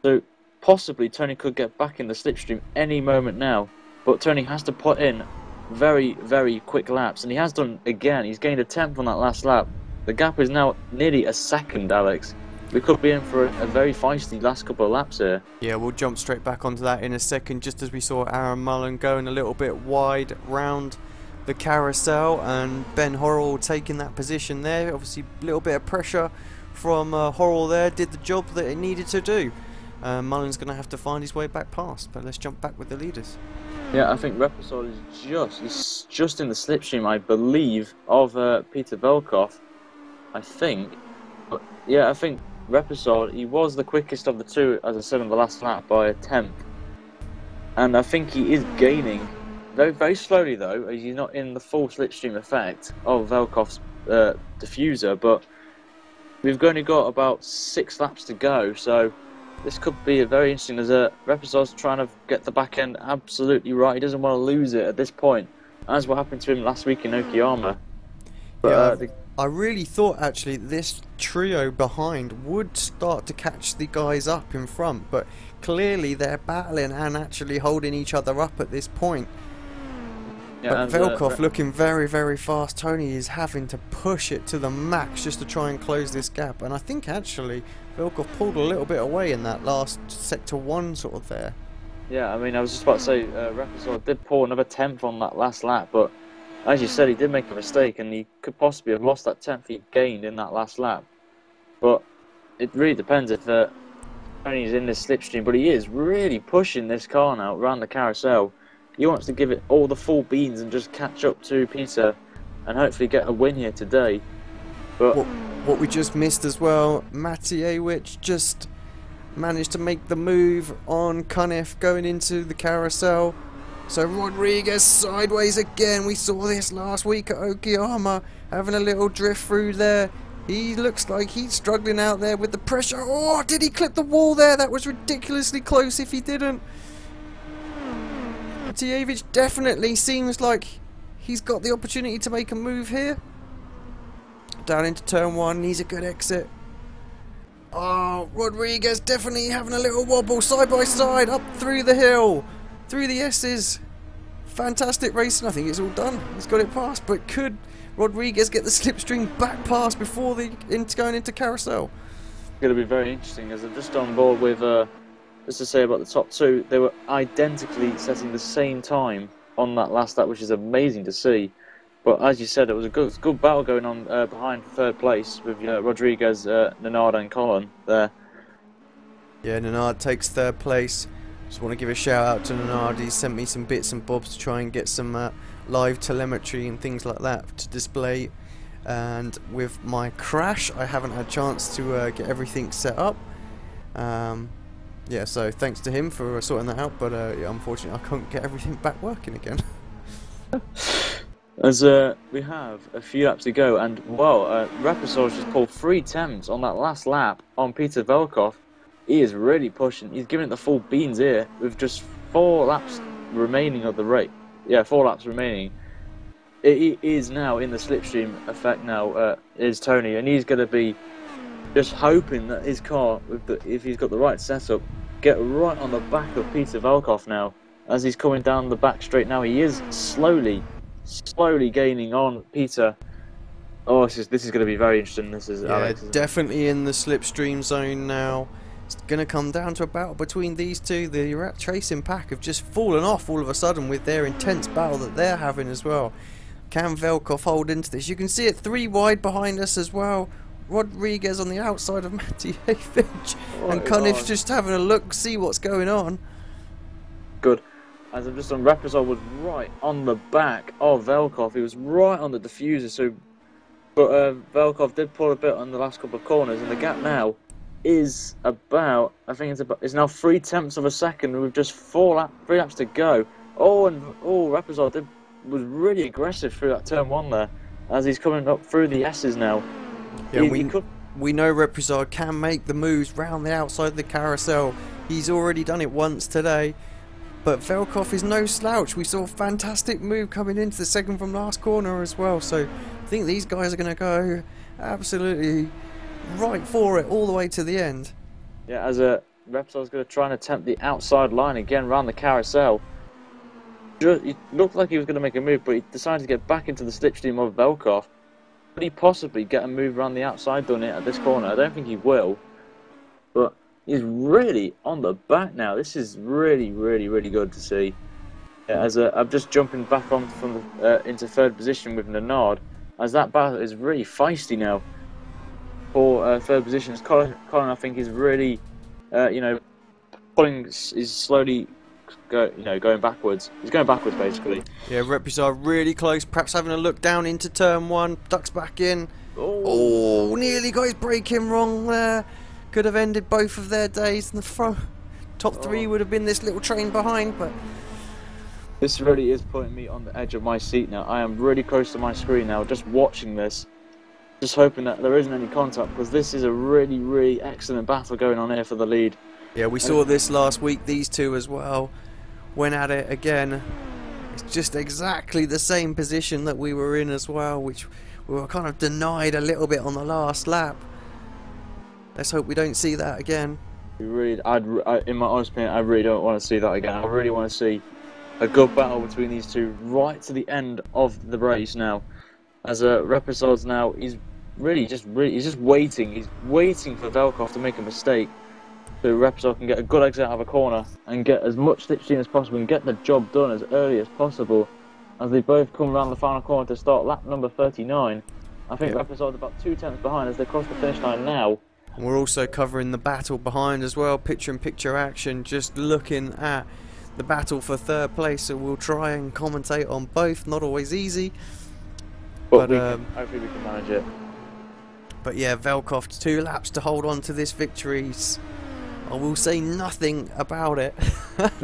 Speaker 2: so possibly Tony could get back in the slipstream any moment now. But Tony has to put in very, very quick laps, and he has done again. He's gained a tenth on that last lap. The gap is now nearly a second, Alex. We could be in for a very feisty last couple of laps here.
Speaker 1: Yeah, we'll jump straight back onto that in a second, just as we saw Aaron Mullen going a little bit wide round the carousel, and Ben Horrell taking that position there. Obviously, a little bit of pressure from Horrell there, did the job that it needed to do. Mullen's going to have to find his way back past, but let's jump back with the leaders.
Speaker 2: Yeah, I think Repussard is just in the slipstream, I believe, of Peter Velkoff. I think. But yeah, I think Repussard, he was the quickest of the two, as I said on the last lap, by a tenth. And I think he is gaining very, very slowly, though, as he's not in the full slipstream effect of Velkoff's diffuser. But we've only got about 6 laps to go, so this could be very interesting, as Repussard's trying to get the back end absolutely right. He doesn't want to lose it at this point, as what happened to him last week in Okayama. But,
Speaker 1: yeah, I really thought actually this trio behind would start to catch the guys up in front, but clearly they're battling and actually holding each other up at this point. Yeah, but Velkoff looking very, very fast. Tony is having to push it to the max just to try and close this gap, and I think actually Velkoff pulled a little bit away in that last sector 1 sort of there.
Speaker 2: Yeah, I mean, I was just about to say, Repussard did pull another tenth on that last lap, but as you said, he did make a mistake, and he could possibly have lost that tenth he gained in that last lap. But it really depends if Tony's in this slipstream, but he is really pushing this car now around the carousel. He wants to give it all the full beans and just catch up to Peter and hopefully get a win here today. But
Speaker 1: what we just missed as well, Matiewicz just managed to make the move on Cunniff going into the carousel. So Rodriguez sideways again. We saw this last week at Okayama, having a little drift through there. He looks like he's struggling out there with the pressure. Oh, did he clip the wall there? That was ridiculously close if he didn't. Matiewicz definitely seems like he's got the opportunity to make a move here. Down into turn 1, needs a good exit. Oh, Rodriguez definitely having a little wobble side by side up through the hill. Through the S's. Fantastic racing. I think it's all done. He's got it past. But could Rodriguez get the slipstream back past before going into carousel?
Speaker 2: It's going to be very interesting, as I'm just on board with, just to say about the top 2, they were identically setting the same time on that last lap, which is amazing to see. But as you said, it was a good battle going on behind third place with Rodriguez, Nenard and Colin there. Yeah,
Speaker 1: Nenard takes third place. Just want to give a shout out to Nenard. He sent me some bits and bobs to try and get some live telemetry and things like that to display. And with my crash, I haven't had a chance to get everything set up. Yeah, so thanks to him for sorting that out. But yeah, unfortunately, I can't get everything back working again.
Speaker 2: As we have a few laps to go, and well, Repussard just pulled 3 temps on that last lap on Peter Velkoff. He is really pushing. He's giving it the full beans here with just 4 laps remaining of the race. Yeah, 4 laps remaining. He is now in the slipstream effect now, is Tony, and he's going to be just hoping that his car, if he's got the right setup, get right on the back of Peter Velkoff now. As he's coming down the back straight now, he is slowly gaining on Peter. Oh, this is going to be very interesting. This is,
Speaker 1: yeah,
Speaker 2: Alex,
Speaker 1: definitely in the slipstream zone now. It's going to come down to a battle between these two. The Rat Tracing pack have just fallen off all of a sudden with their intense battle that they're having as well. Can Velkov hold into this? You can see it 3 wide behind us as well. Rodriguez on the outside of Matijevich, and Cunniff's just having a look, see what's going on.
Speaker 2: Good. As I'm just on, Repussard was right on the back of Velkov. He was right on the diffuser. But Velkov did pull a bit on the last couple of corners, and the gap now is about, I think it's now 0.3 of a second with just 3 laps to go. Repussard was really aggressive through that turn 1 there, as he's coming up through the S's now.
Speaker 1: Yeah, we know Repussard can make the moves round the outside of the carousel. He's already done it once today, but Velkov is no slouch. We saw a fantastic move coming into the second from last corner as well, so I think these guys are going to go absolutely right for it all the way to the end.
Speaker 2: Yeah, as Repussard's going to try and attempt the outside line again round the carousel. It looked like he was going to make a move, but he decided to get back into the slipstream of Velkov. Could he possibly get a move around the outside done it at this corner? I don't think he will, but he's really on the back now. This is really, really, really good to see. Yeah, as I'm just jumping back on from into 3rd position with Nenard, as that battle is really feisty now for 3rd position. As Colin, I think, is really, is slowly going backwards. He's going backwards, basically.
Speaker 1: Yeah, Repussard really close, perhaps having a look down into turn 1, ducks back in. Oh, nearly got his braking wrong there. Could have ended both of their days in the front. Top 3 would have been this little train behind, but...
Speaker 2: This really is putting me on the edge of my seat now. I am really close to my screen now, just watching this. Just hoping that there isn't any contact, because this is a really, really excellent battle going on here for the lead.
Speaker 1: Yeah, we saw this last week, these two as well. Went at it again. It's just exactly the same position that we were in as well, which we were kind of denied a little bit on the last lap. Let's hope we don't see that again.
Speaker 2: In my honest opinion, I really don't want to see that again. I really want to see a good battle between these two right to the end of the race now. As Repussard's now, he's just waiting. He's waiting for Velkov to make a mistake, so Repussard can get a good exit out of a corner and get as much slipstream as possible and get the job done as early as possible. As they both come around the final corner to start lap number 39. I think Repussard's about 2 tenths behind as they cross the finish line now.
Speaker 1: And we're also covering the battle behind as well, picture-in-picture action, just looking at the battle for 3rd place, so we'll try and commentate on both. Not always easy, but
Speaker 2: hopefully we can manage it.
Speaker 1: But yeah, Velkov 2 laps to hold on to this victory. I will say nothing about it.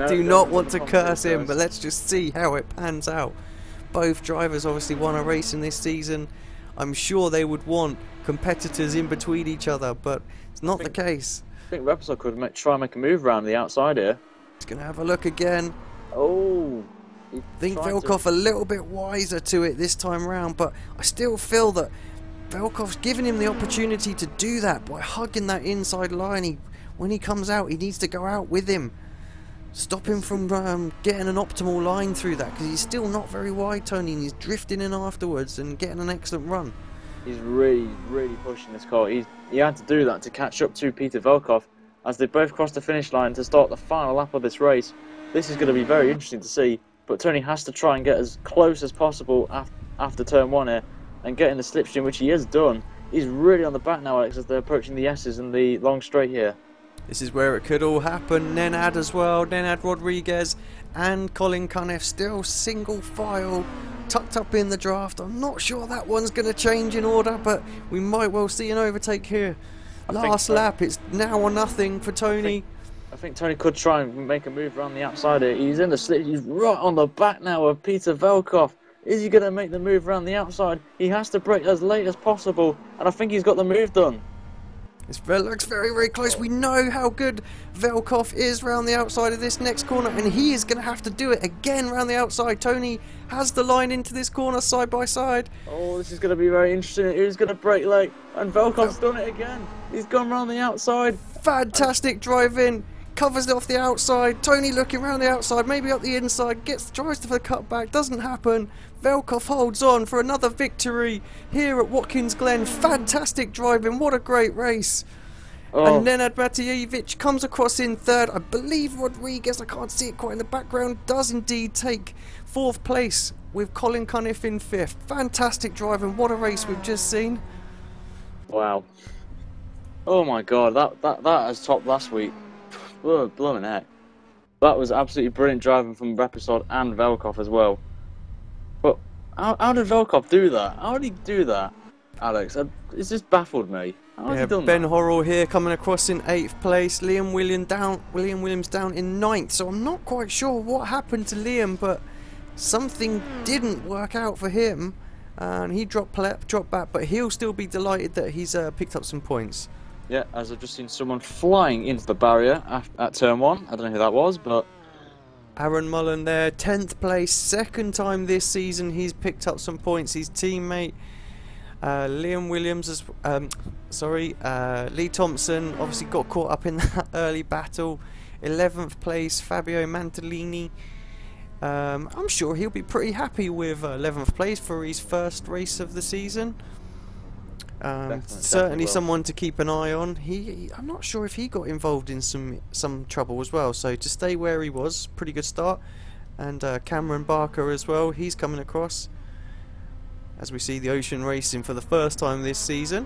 Speaker 1: Do not want to curse him, but let's just see how it pans out. Both drivers obviously won a race in this season. I'm sure they would want competitors in between each other, but it's not the case.
Speaker 2: I think Repussard could try and make a move around the outside here.
Speaker 1: He's going to have a look again.
Speaker 2: Oh,
Speaker 1: I think Velkov a little bit wiser to it this time round, but I still feel that Velkov's giving him the opportunity to do that by hugging that inside line. When he comes out, he needs to go out with him. Stop him from getting an optimal line through that, because he's still not very wide, Tony, and he's drifting in afterwards and getting an excellent run.
Speaker 2: He's really, really pushing this car. He had to do that to catch up to Peter Velkov as they both cross the finish line to start the final lap of this race. This is going to be very interesting to see, but Tony has to try and get as close as possible after turn 1 here and get in the slipstream, which he has done. He's really on the back now, Alex, as they're approaching the S's in the long straight here.
Speaker 1: This is where it could all happen. Nenad as well, Nenad Rodriguez and Colin Cunniff still single file, tucked up in the draft. I'm not sure that one's going to change in order, but we might well see an overtake here. Last lap, it's now or nothing for Tony.
Speaker 2: I think Tony could try and make a move around the outside here. He's in the slip, he's right on the back now of Peter Velkov. Is he going to make the move around the outside? He has to brake as late as possible, and I think he's got the move done.
Speaker 1: This looks very, very close. We know how good Velkov is round the outside of this next corner, and he is going to have to do it again round the outside. Tony has the line into this corner side by side.
Speaker 2: Oh, this is going to be very interesting. Who's going to brake late? And Velkov's done it again. He's gone round the outside.
Speaker 1: Fantastic drive in. Covers it off the outside. Tony looking round the outside, maybe up the inside. Tries to the cutback. Doesn't happen. Velkov holds on for another victory here at Watkins Glen. Fantastic driving. What a great race.
Speaker 2: Oh,
Speaker 1: And Nenad Matijevic comes across in third. I believe Rodriguez, I can't see it quite in the background, does indeed take fourth place with Colin Cunniff in fifth. Fantastic driving. What a race we've just seen.
Speaker 2: wow. Oh my god, that has topped last week. Blooming heck. That was absolutely brilliant driving from Repussard and Velkov as well. But how did Velkov do that? How did he do that, Alex? It's just baffled me. How has
Speaker 1: Yeah,
Speaker 2: he done
Speaker 1: Ben
Speaker 2: that?
Speaker 1: Horrell here coming across in 8th place. William Williams down in 9th. So I'm not quite sure what happened to Liam, but something didn't work out for him. And he dropped back, but he'll still be delighted that he's picked up some points.
Speaker 2: Yeah, as I've just seen someone flying into the barrier at turn 1. I don't know who that was, but
Speaker 1: Aaron Mullen there, 10th place, second time this season he's picked up some points. His teammate Liam Williams, Lee Thompson obviously got caught up in that early battle. 11th place, Fabio Mantalini. I'm sure he'll be pretty happy with 11th place for his first race of the season. Certainly someone to keep an eye on. I'm not sure if he got involved in some trouble as well. So to stay where he was, pretty good start. And Cameron Barker as well. He's coming across as we see the Ocean racing for the first time this season.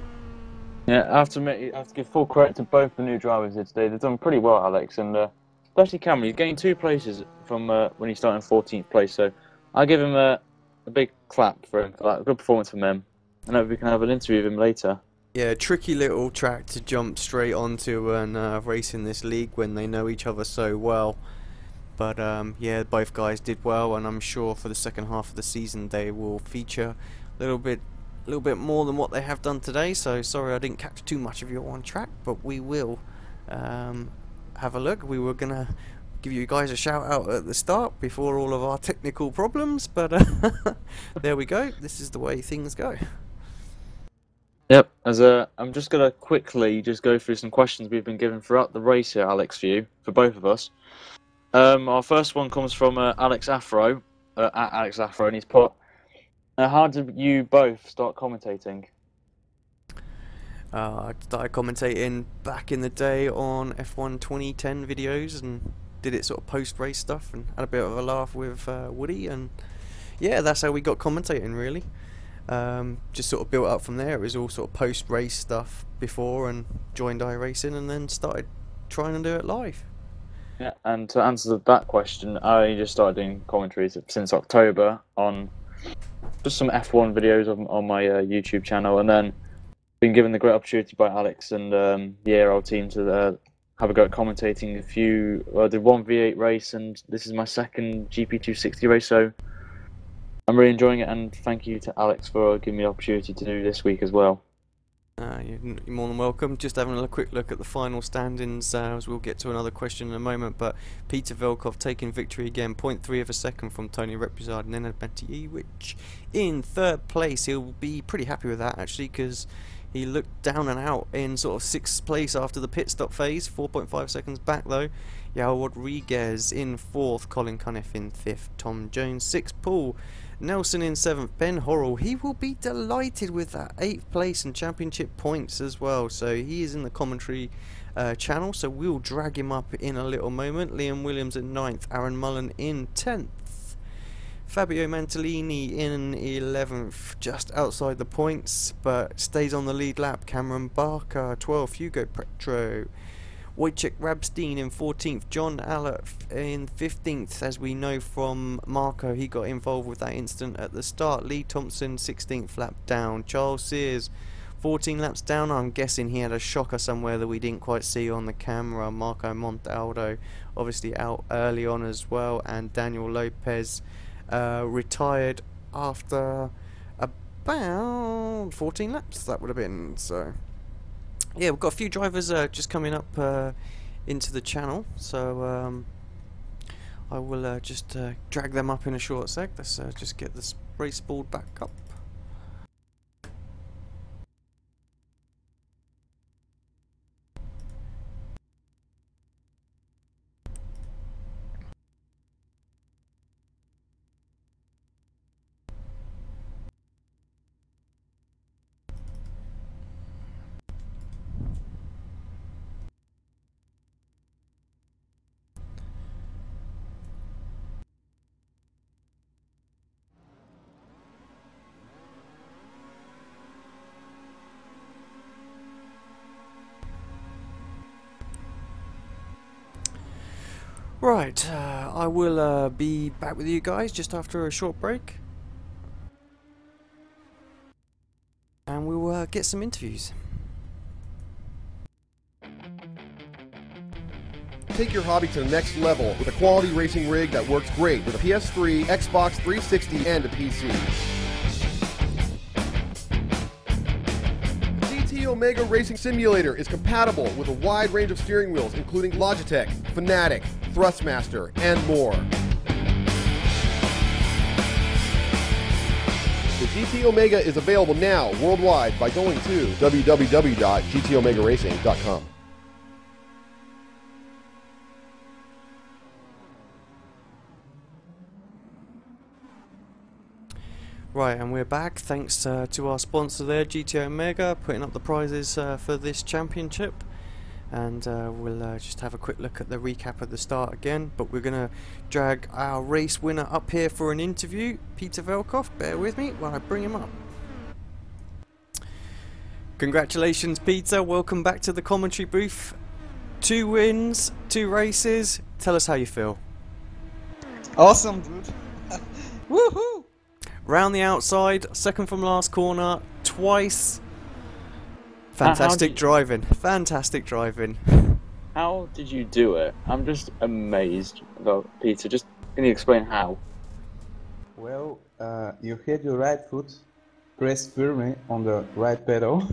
Speaker 2: yeah, I have to admit, I have to give full credit to both the new drivers here today. They've done pretty well, Alex, and especially Cameron. He's gained 2 places from when he started in 14th place. So I give him a big clap for him, for that. A good performance from him. I know we can have an interview with him later.
Speaker 1: Yeah, tricky little track to jump straight onto and race in this league when they know each other so well. But yeah, both guys did well, and I'm sure for the second half of the season they will feature a little bit more than what they have done today. So sorry I didn't capture too much of you on track, but we will have a look. We were gonna give you guys a shout out at the start before all of our technical problems, but there we go. This is the way things go.
Speaker 2: Yep. I'm just gonna quickly just go through some questions we've been given throughout the race here, Alex, for both of us. Our first one comes from Alex Afro, at Alex Afro, and he's put, how did you both start commentating?
Speaker 1: I started commentating back in the day on F1 2010 videos and did it sort of post-race stuff and had a bit of a laugh with Woody, and yeah, that's how we got commentating really. Just sort of built up from there. It was all sort of post-race stuff before, and joined iRacing and then started trying to do it live.
Speaker 2: Yeah, and to answer that question, I just started doing commentaries since October on just some F1 videos on my YouTube channel, and then been given the great opportunity by Alex and the ARL team to have a go at commentating I did one V8 race, and this is my second GP260 race, so I'm really enjoying it, and thank you to Alex for giving me the opportunity to do this week as well.
Speaker 1: You're more than welcome. Just having a quick look at the final standings as we'll get to another question in a moment, but Peter Velkov taking victory again, 0.3 of a second from Tony Repussard and Nenad Matijevic in third place. He'll be pretty happy with that actually, because he looked down and out in sort of 6th place after the pit stop phase, 4.5 seconds back though. Yao Rodriguez in 4th, Colin Cunniff in 5th, Tom Jones 6th, Paul Nelson in 7th, Ben Horrell. He will be delighted with that 8th place and championship points as well. So he is in the commentary channel, so we'll drag him up in a little moment. Liam Williams in 9th, Aaron Mullen in 10th, Fabio Mantalini in 11th, just outside the points, but stays on the lead lap. Cameron Barker 12th, Hugo Petro, Wojciech Rabstein in 14th, John Allert in 15th. As we know from Marco, he got involved with that incident at the start. Lee Thompson 16th lap down, Charles Sears 14 laps down. I'm guessing he had a shocker somewhere that we didn't quite see on the camera. Marco Montaldo obviously out early on as well, and Daniel Lopez retired after about 14 laps that would have been. So yeah, we've got a few drivers just coming up into the channel, so I will just drag them up in a short sec. Let's just get this race board back up. Right, I will be back with you guys just after a short break. And we'll get some interviews.
Speaker 4: Take your hobby to the next level with a quality racing rig that works great with a PS3, Xbox 360, and a PC. The GT Omega Racing Simulator is compatible with a wide range of steering wheels, including Logitech, Fanatec, Thrustmaster, and more. The GT Omega is available now worldwide by going to www.gtomegaracing.com.
Speaker 1: Right, and we're back thanks to our sponsor there, GT Omega, putting up the prizes for this championship. And we'll just have a quick look at the recap at the start again, but we're going to drag our race winner up here for an interview, Peter Velkoff. Bear with me while I bring him up. Congratulations, Peter, welcome back to the commentary booth. 2 wins, 2 races, tell us how you feel.
Speaker 5: Awesome, dude. Woohoo!
Speaker 1: Round the outside, second from last corner, twice. Fantastic driving, fantastic driving.
Speaker 2: How did you do it? I'm just amazed about Peter. Just can you explain how?
Speaker 5: Well, you had your right foot pressed firmly on the right pedal.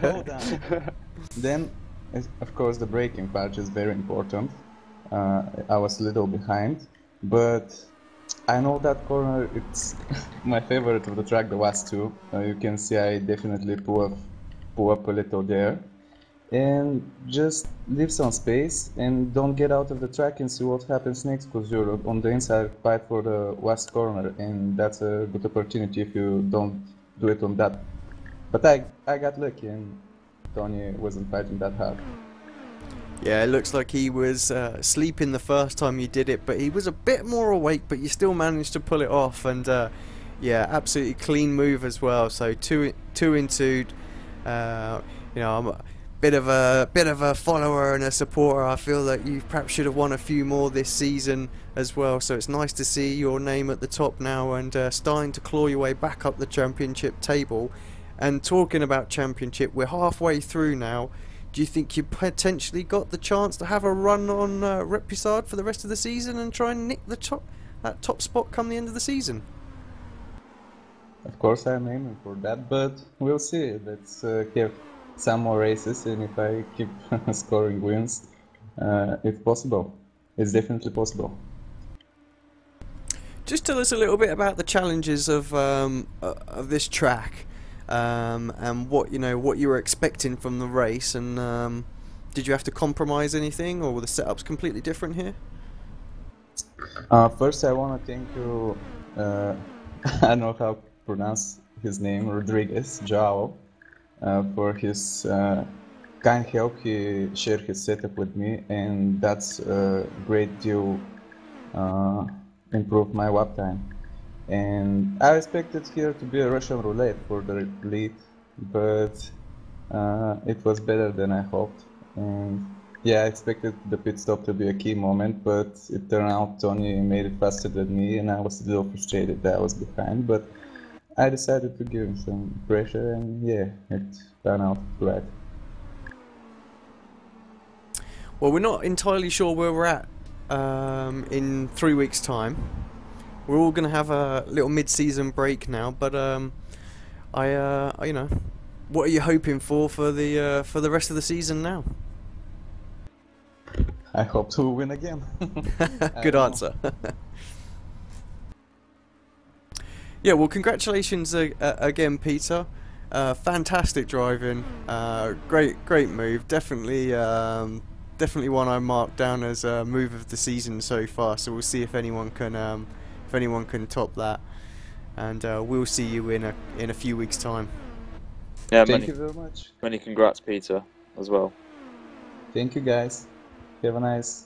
Speaker 5: Hold down. Then, of course, the braking part is very important. I was a little behind, but I know that corner, it's my favorite of the track, the last two. You can see I definitely pull up a little there. And just leave some space and don't get out of the track and see what happens next, because you're on the inside fight for the last corner, and that's a good opportunity if you don't do it on that. But I got lucky and Tony wasn't fighting that hard.
Speaker 1: Yeah, it looks like he was sleeping the first time you did it, but he was a bit more awake, but you still managed to pull it off. And yeah, absolutely clean move as well. So two in two. You know, I'm a bit of a follower and a supporter. I feel that you perhaps should have won a few more this season as well. So it's nice to see your name at the top now and starting to claw your way back up the championship table. And talking about championship, we're halfway through now. Do you think you potentially got the chance to have a run on Repussard for the rest of the season and try and nick that top spot come the end of the season?
Speaker 5: Of course I'm aiming for that, but we'll see. Let's have some more races, and if I keep scoring wins, it's possible. It's definitely possible.
Speaker 1: Just tell us a little bit about the challenges of this track. And what you were expecting from the race, and did you have to compromise anything, or were the setups completely different here?
Speaker 5: First, I want to thank you. I don't know how to pronounce his name, Rodriguez Joao, for his kind help. He shared his setup with me, and that's a great deal improved my lap time. And I expected here to be a Russian roulette for the lead, but it was better than I hoped. And yeah, I expected the pit stop to be a key moment, but it turned out Tony made it faster than me, and I was a little frustrated that I was behind. But I decided to give him some pressure, and yeah, it turned out right.
Speaker 1: Well, we're not entirely sure where we're at in 3 weeks' time. We're all going to have a little mid-season break now, but what are you hoping for the rest of the season now?
Speaker 5: I hope to win again.
Speaker 1: Good answer. Yeah, well, congratulations again, Peter. Fantastic driving. Great move. Definitely one I marked down as a move of the season so far. So we'll see if anyone can top that, and we'll see you in a few weeks' time.
Speaker 2: Yeah,
Speaker 5: Thank you very much.
Speaker 2: Many congrats, Peter, as well.
Speaker 5: Thank you, guys. Have a nice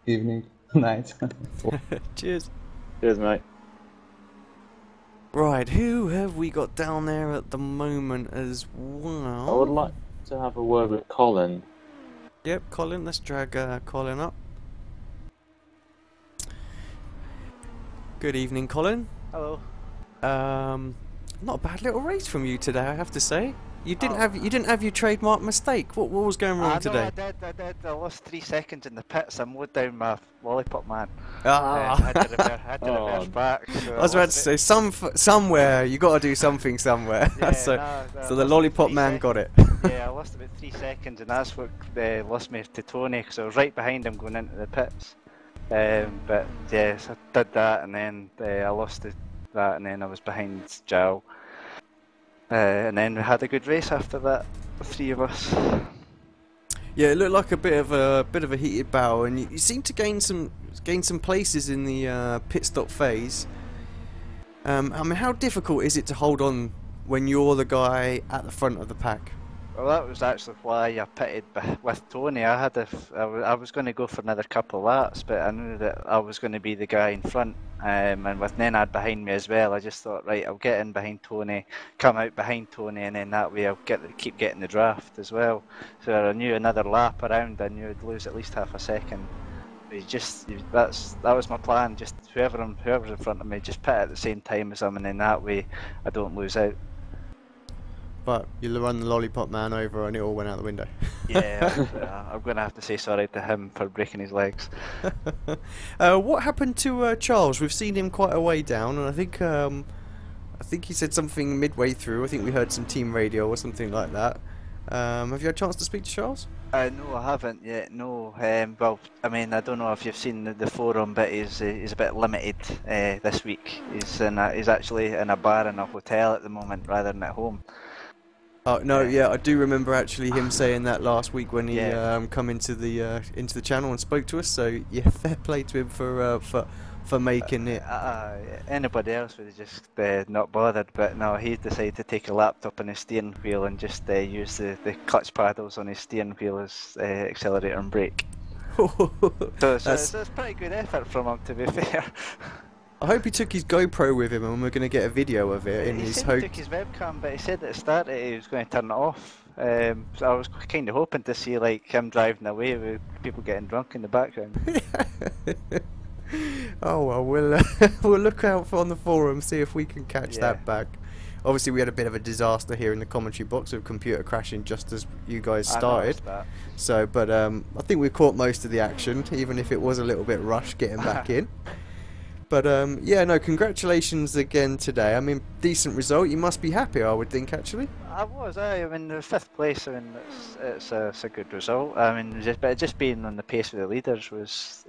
Speaker 5: evening, night.
Speaker 1: Cheers.
Speaker 2: Cheers, mate.
Speaker 1: Right, who have we got down there at the moment as well?
Speaker 2: I would like to have a word with Colin.
Speaker 1: Yep, Colin. Let's drag Colin up. Good evening, Colin.
Speaker 3: Hello.
Speaker 1: Not a bad little race from you today, I have to say. You didn't have your trademark mistake. What was going wrong today?
Speaker 3: I did. I lost 3 seconds in the pits. I mowed down my lollipop man.
Speaker 1: Ah.
Speaker 3: I had to reverse back. So
Speaker 1: I was about to say somewhere you got to do something somewhere.
Speaker 3: Yeah,
Speaker 1: so the lollipop man got it.
Speaker 3: Yeah, I lost about 3 seconds, and that's what lost me to Tony, because I was right behind him going into the pits. But yes, I did that, and then I lost that, and then I was behind Joe. And then we had a good race after that, the 3 of us.
Speaker 1: Yeah, it looked like a bit of a heated battle, and you seemed to gain some places in the pit stop phase. I mean, how difficult is it to hold on when you're the guy at the front of the pack?
Speaker 3: Well, that was actually why I pitted with Tony. I was going to go for another couple of laps, but I knew that I was going to be the guy in front, and with Nenad behind me as well, I just thought, right, I'll get in behind Tony, come out behind Tony, and then that way I'll keep getting the draft as well. So I knew another lap around, I knew I'd lose at least half a second. That was my plan. Just whoever's in front of me, just pit at the same time as them, and then that way I don't lose out.
Speaker 1: But you run the lollipop man over and it all went out the window.
Speaker 3: Yeah, I'm going to have to say sorry to him for breaking his legs.
Speaker 1: What happened to Charles? We've seen him quite a way down, and I think he said something midway through. I think we heard some team radio or something like that. Have you had a chance to speak to Charles?
Speaker 3: No, I haven't yet. No. Well, I mean, I don't know if you've seen the forum, but he's a bit limited this week. He's actually in a bar in a hotel at the moment rather than at home.
Speaker 1: Oh no, yeah, I do remember actually him saying that last week when he come into the channel and spoke to us. So yeah, fair play to him for making it.
Speaker 3: Anybody else would have just not bothered, but no, he decided to take a laptop and his steering wheel and just use the clutch paddles on his steering wheel as accelerator and brake. So it's pretty good effort from him, to be fair.
Speaker 1: I hope he took his GoPro with him, and we're going to get a video of it in his hotel.
Speaker 3: He took his webcam, but he said at the start he was going to turn it off. So I was kind of hoping to see like him driving away with people getting drunk in the background.
Speaker 1: Oh well, we'll look out on the forum, see if we can catch that back. Obviously, we had a bit of a disaster here in the commentary box of computer crashing just as you guys started. So, but I think we caught most of the action, even if it was a little bit rushed getting back in. But yeah, no, congratulations again today. I mean, decent result. You must be happy, I would think, actually.
Speaker 3: I was. I mean, the 5th place. I mean, it's a good result. I mean, just being on the pace of the leaders was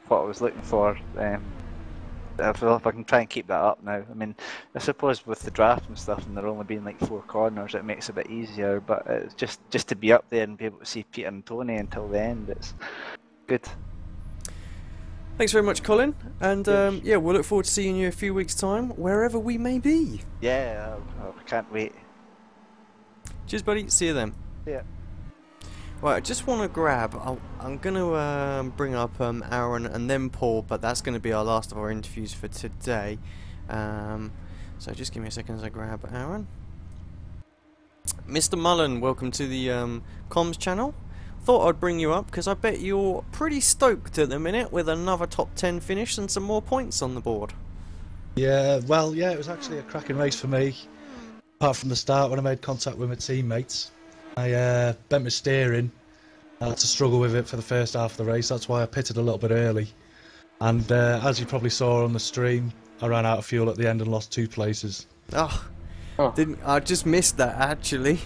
Speaker 3: what I was looking for. I feel if I can try and keep that up now. I mean, I suppose with the draft and stuff, and there only being like 4 corners, it makes it a bit easier. But it's just to be up there and be able to see Peter and Tony until the end, it's good.
Speaker 1: Thanks very much, Colin, and yeah, we'll look forward to seeing you in a few weeks' time, wherever we may be.
Speaker 3: Yeah, I can't wait.
Speaker 1: Cheers, buddy. See you then.
Speaker 3: Yeah.
Speaker 1: Right, I just want to grab. I'm going to bring up Aaron and then Paul, but that's going to be our last of our interviews for today. So just give me a second as I grab Aaron. Mr. Mullen, welcome to the comms channel. Thought I'd bring you up because I bet you're pretty stoked at the minute with another top 10 finish and some more points on the board.
Speaker 6: Yeah, well, yeah, it was actually a cracking race for me. Apart from the start when I made contact with my teammates, I bent my steering. I had to struggle with it for the first half of the race. That's why I pitted a little bit early. And as you probably saw on the stream, I ran out of fuel at the end and lost 2 places.
Speaker 1: Oh. I just missed that actually.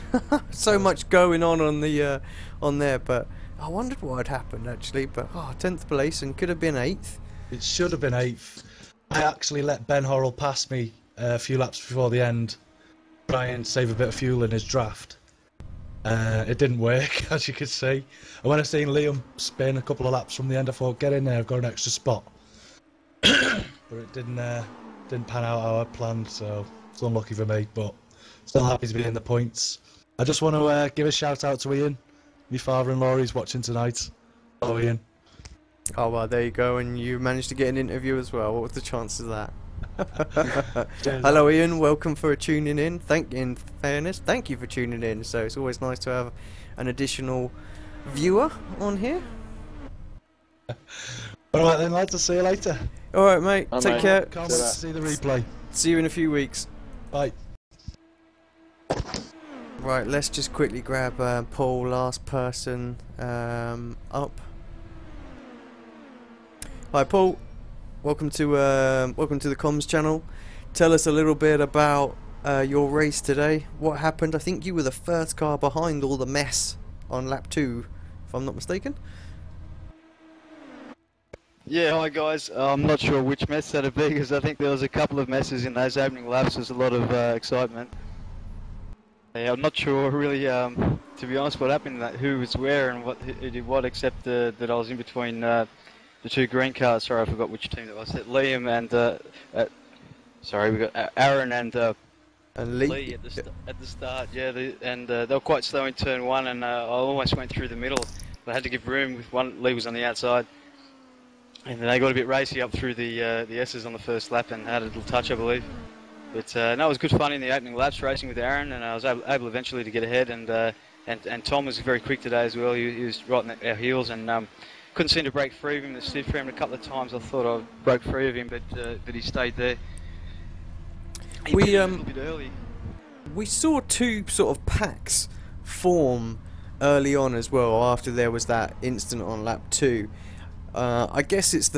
Speaker 1: So much going on the on there, but I wondered what had happened actually. But 10th place and could have been 8th.
Speaker 6: It should have been 8th. I actually let Ben Horrell pass me a few laps before the end, try and save a bit of fuel in his draft. It didn't work, as you could see. And when I seen Liam spin a couple of laps from the end, I thought, get in there, I've got an extra spot. But it didn't pan out how I planned, so it's unlucky for me, but still happy to be in the points. I just want to give a shout out to Ian. My father-in-law is watching tonight. Hello, Ian.
Speaker 1: Oh well, there you go, and you managed to get an interview as well. What was the chances of that? Hello, Ian. Welcome for tuning in. In fairness, thank you for tuning in. So it's always nice to have an additional viewer on here.
Speaker 6: All right then, lads. I'll see you later.
Speaker 1: Alright, mate.
Speaker 2: Bye,
Speaker 1: Take
Speaker 2: mate.
Speaker 1: care.
Speaker 6: Can't wait to see the replay.
Speaker 1: See you in a few weeks.
Speaker 6: Bye.
Speaker 1: Right, let's just quickly grab Paul, last person up. Hi, Paul. Welcome to the comms channel. Tell us a little bit about your race today. What happened? I think you were the first car behind all the mess on lap 2, if I'm not mistaken.
Speaker 7: Yeah, hi guys. I'm not sure which mess that'd be because I think there was a couple of messes in those opening laps. There's a lot of excitement. Yeah, I'm not sure really, to be honest, what happened, who was where and who did what, except that I was in between the two green cars. Sorry, I forgot which team that was. Liam and sorry, we got Aaron and Lee at the start. Yeah, they were quite slow in turn 1, and I almost went through the middle. But I had to give room with one. Lee was on the outside. And then they got a bit racy up through the S's on the first lap and had a little touch, I believe. But no, it was good fun in the opening laps racing with Aaron, and I was able eventually to get ahead. And Tom was very quick today as well. He was right in our heels and couldn't seem to break free of him. The stiff for him a couple of times. I thought I broke free of him, but he stayed there. He pitted a little bit early.
Speaker 1: We saw two sort of packs form early on as well. After there was that incident on lap 2. I guess it's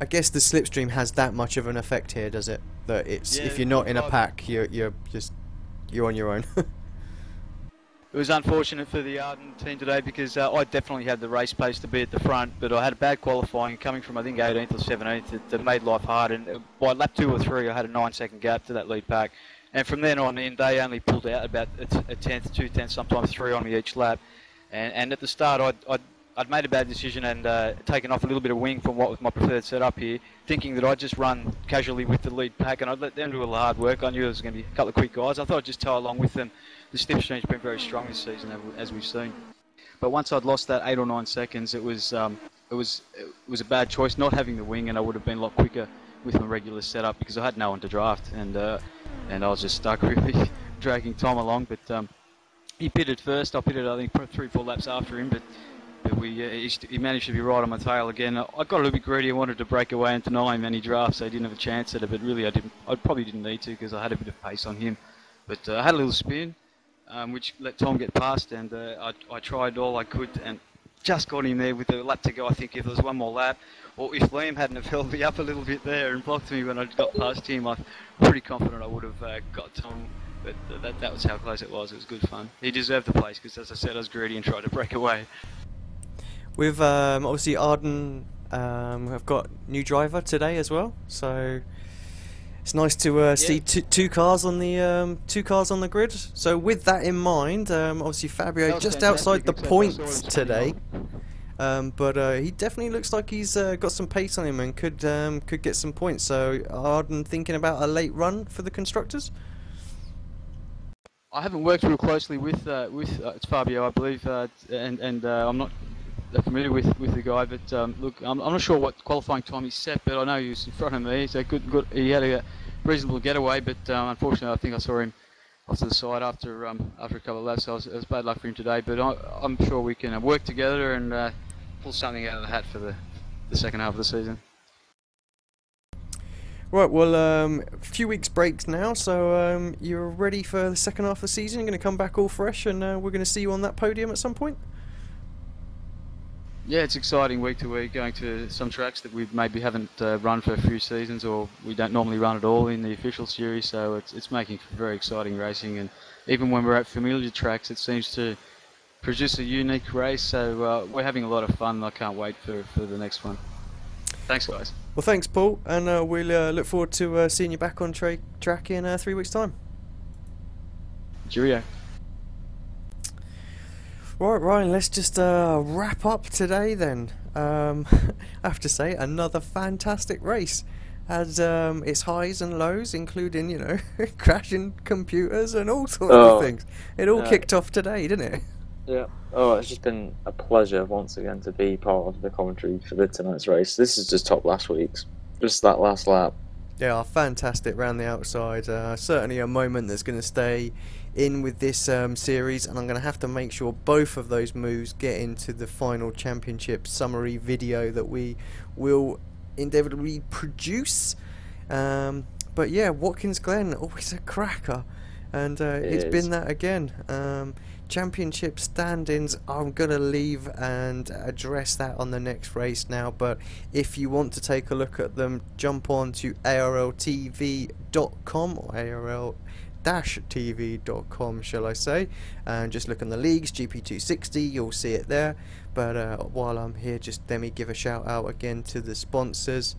Speaker 1: I guess the slipstream has that much of an effect here, does it? That it's if you're not in a pack, you're on your own.
Speaker 7: It was unfortunate for the Arden team today because I definitely had the race pace to be at the front, but I had a bad qualifying coming from I think 18th or 17th. That made life hard, and by lap 2 or 3, I had a 9-second gap to that lead pack, and from then on in, they only pulled out about a tenth, 2 tenths, sometimes 3 on me each lap, and at the start I'd made a bad decision and taken off a little bit of wing from what was my preferred setup here, thinking that I'd just run casually with the lead pack and I'd let them do all the hard work. I knew there was going to be a couple of quick guys. I thought I'd just tow along with them. The slipstream's been very strong this season, as we've seen. But once I'd lost that 8 or 9 seconds, it was a bad choice not having the wing, and I would have been a lot quicker with my regular setup because I had no one to draft, and I was just stuck really dragging Tom along. But he pitted first. I pitted I think 3-4 laps after him, but he managed to be right on my tail again. I got a little bit greedy. I wanted to break away and deny him any drafts, so he didn't have a chance at it. But really, I probably didn't need to because I had a bit of pace on him. But I had a little spin, which let Tom get past, and I tried all I could and just got him there with a lap to go. I think if there was one more lap, or if Liam hadn't have held me up a little bit there and blocked me when I got past him, I'm pretty confident I would have got Tom. But that was how close it was. It was good fun. He deserved the place because, as I said, I was greedy and tried to break away.
Speaker 1: With obviously Arden have got new driver today as well, so it's nice to see two cars on the grid. So with that in mind, obviously Fabio just outside the points today, but he definitely looks like he's got some pace on him and could get some points. So Arden thinking about a late run for the constructors.
Speaker 7: I haven't worked real closely with it's Fabio, I believe, and I'm not familiar with the guy, but look, I'm not sure what qualifying time he set, but I know he was in front of me, so good. He had a reasonable getaway, but unfortunately I think I saw him off to the side after a couple of laps, so it was bad luck for him today, but I'm sure we can work together and pull something out of the hat for the second half of the season.
Speaker 1: Right, well, a few weeks breaks now, so you're ready for the second half of the season. You're going to come back all fresh, and we're going to see you on that podium at some point.
Speaker 7: Yeah, it's exciting week to week, going to some tracks that we maybe haven't run for a few seasons, or we don't normally run at all in the official series, so it's making for very exciting racing, and even when we're at familiar tracks it seems to produce a unique race, so we're having a lot of fun. I can't wait for the next one. Thanks guys. Well,
Speaker 1: thanks Paul, and we'll look forward to seeing you back on track in 3 weeks time.
Speaker 7: Cheerio.
Speaker 1: Right, Ryan, let's just wrap up today then. I have to say, another fantastic race. Had its highs and lows, including, you know, crashing computers and all sorts of things. It all kicked off today, didn't it?
Speaker 2: Yeah. Oh, it's just been a pleasure once again to be part of the commentary for tonight's race. This is just top last week's. Just that last lap.
Speaker 1: Yeah, fantastic round the outside. Certainly a moment that's going to stay in with this series, and I'm going to have to make sure both of those moves get into the final championship summary video that we will inevitably produce. But yeah, Watkins Glen, always a cracker, and it's been that again. Championship standings, I'm going to leave and address that on the next race now, but if you want to take a look at them, jump on to ARLTV.com or ARL-TV.com, shall I say, and just look in the leagues, GP260, you'll see it there. But while I'm here, just let me give a shout out again to the sponsors.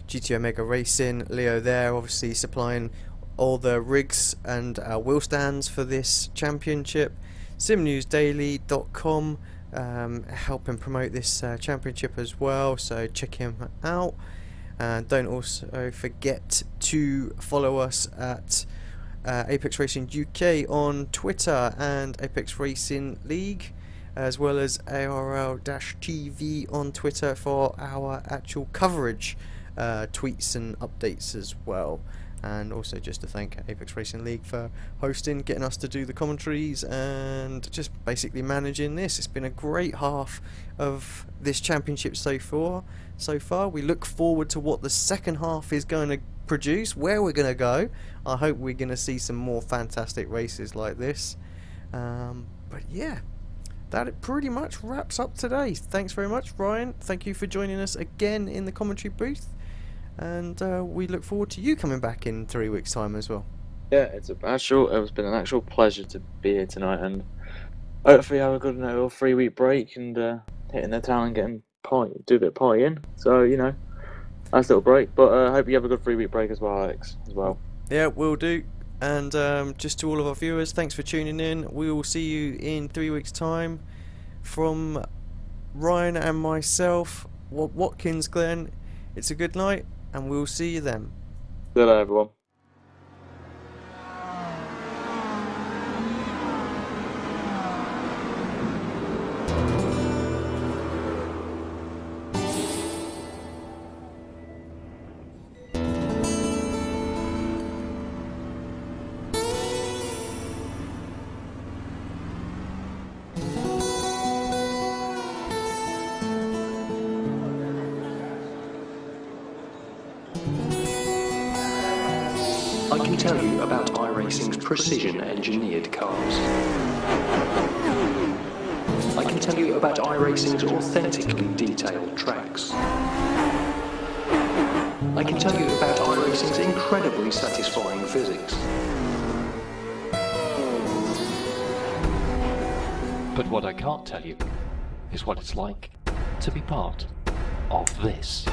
Speaker 1: GT Omega Racing, Leo there, obviously supplying all the rigs and wheel stands for this championship. SimNewsDaily.com, helping promote this championship as well, so check him out. And don't also forget to follow us at Apex Racing UK on Twitter and Apex Racing League, as well as ARL-TV on Twitter for our actual coverage, tweets and updates as well. And also just to thank Apex Racing League for hosting, getting us to do the commentaries, and just basically managing this. It's been a great half of this championship so far. We look forward to what the second half is going to produce, where we're going to go. I hope we're going to see some more fantastic races like this. But yeah, that pretty much wraps up today. Thanks very much, Ryan. Thank you for joining us again in the commentary booth. And we look forward to you coming back in 3 weeks' time as well.
Speaker 2: Yeah, it's been an actual pleasure to be here tonight, and hopefully have a good 3-week break and hitting the town and do a bit of partying. So nice little break. But I hope you have a good 3-week break as well, Alex. As well.
Speaker 1: Yeah, we'll do. And just to all of our viewers, thanks for tuning in. We will see you in 3 weeks' time. From Ryan and myself, Watkins Glen, it's a good night, and we'll see you then.
Speaker 2: Good night, everyone.
Speaker 8: I can tell you about iRacing's precision-engineered cars. I can tell you about iRacing's authentically detailed tracks. I can tell you about iRacing's incredibly satisfying physics.
Speaker 9: But what I can't tell you is what it's like to be part of this.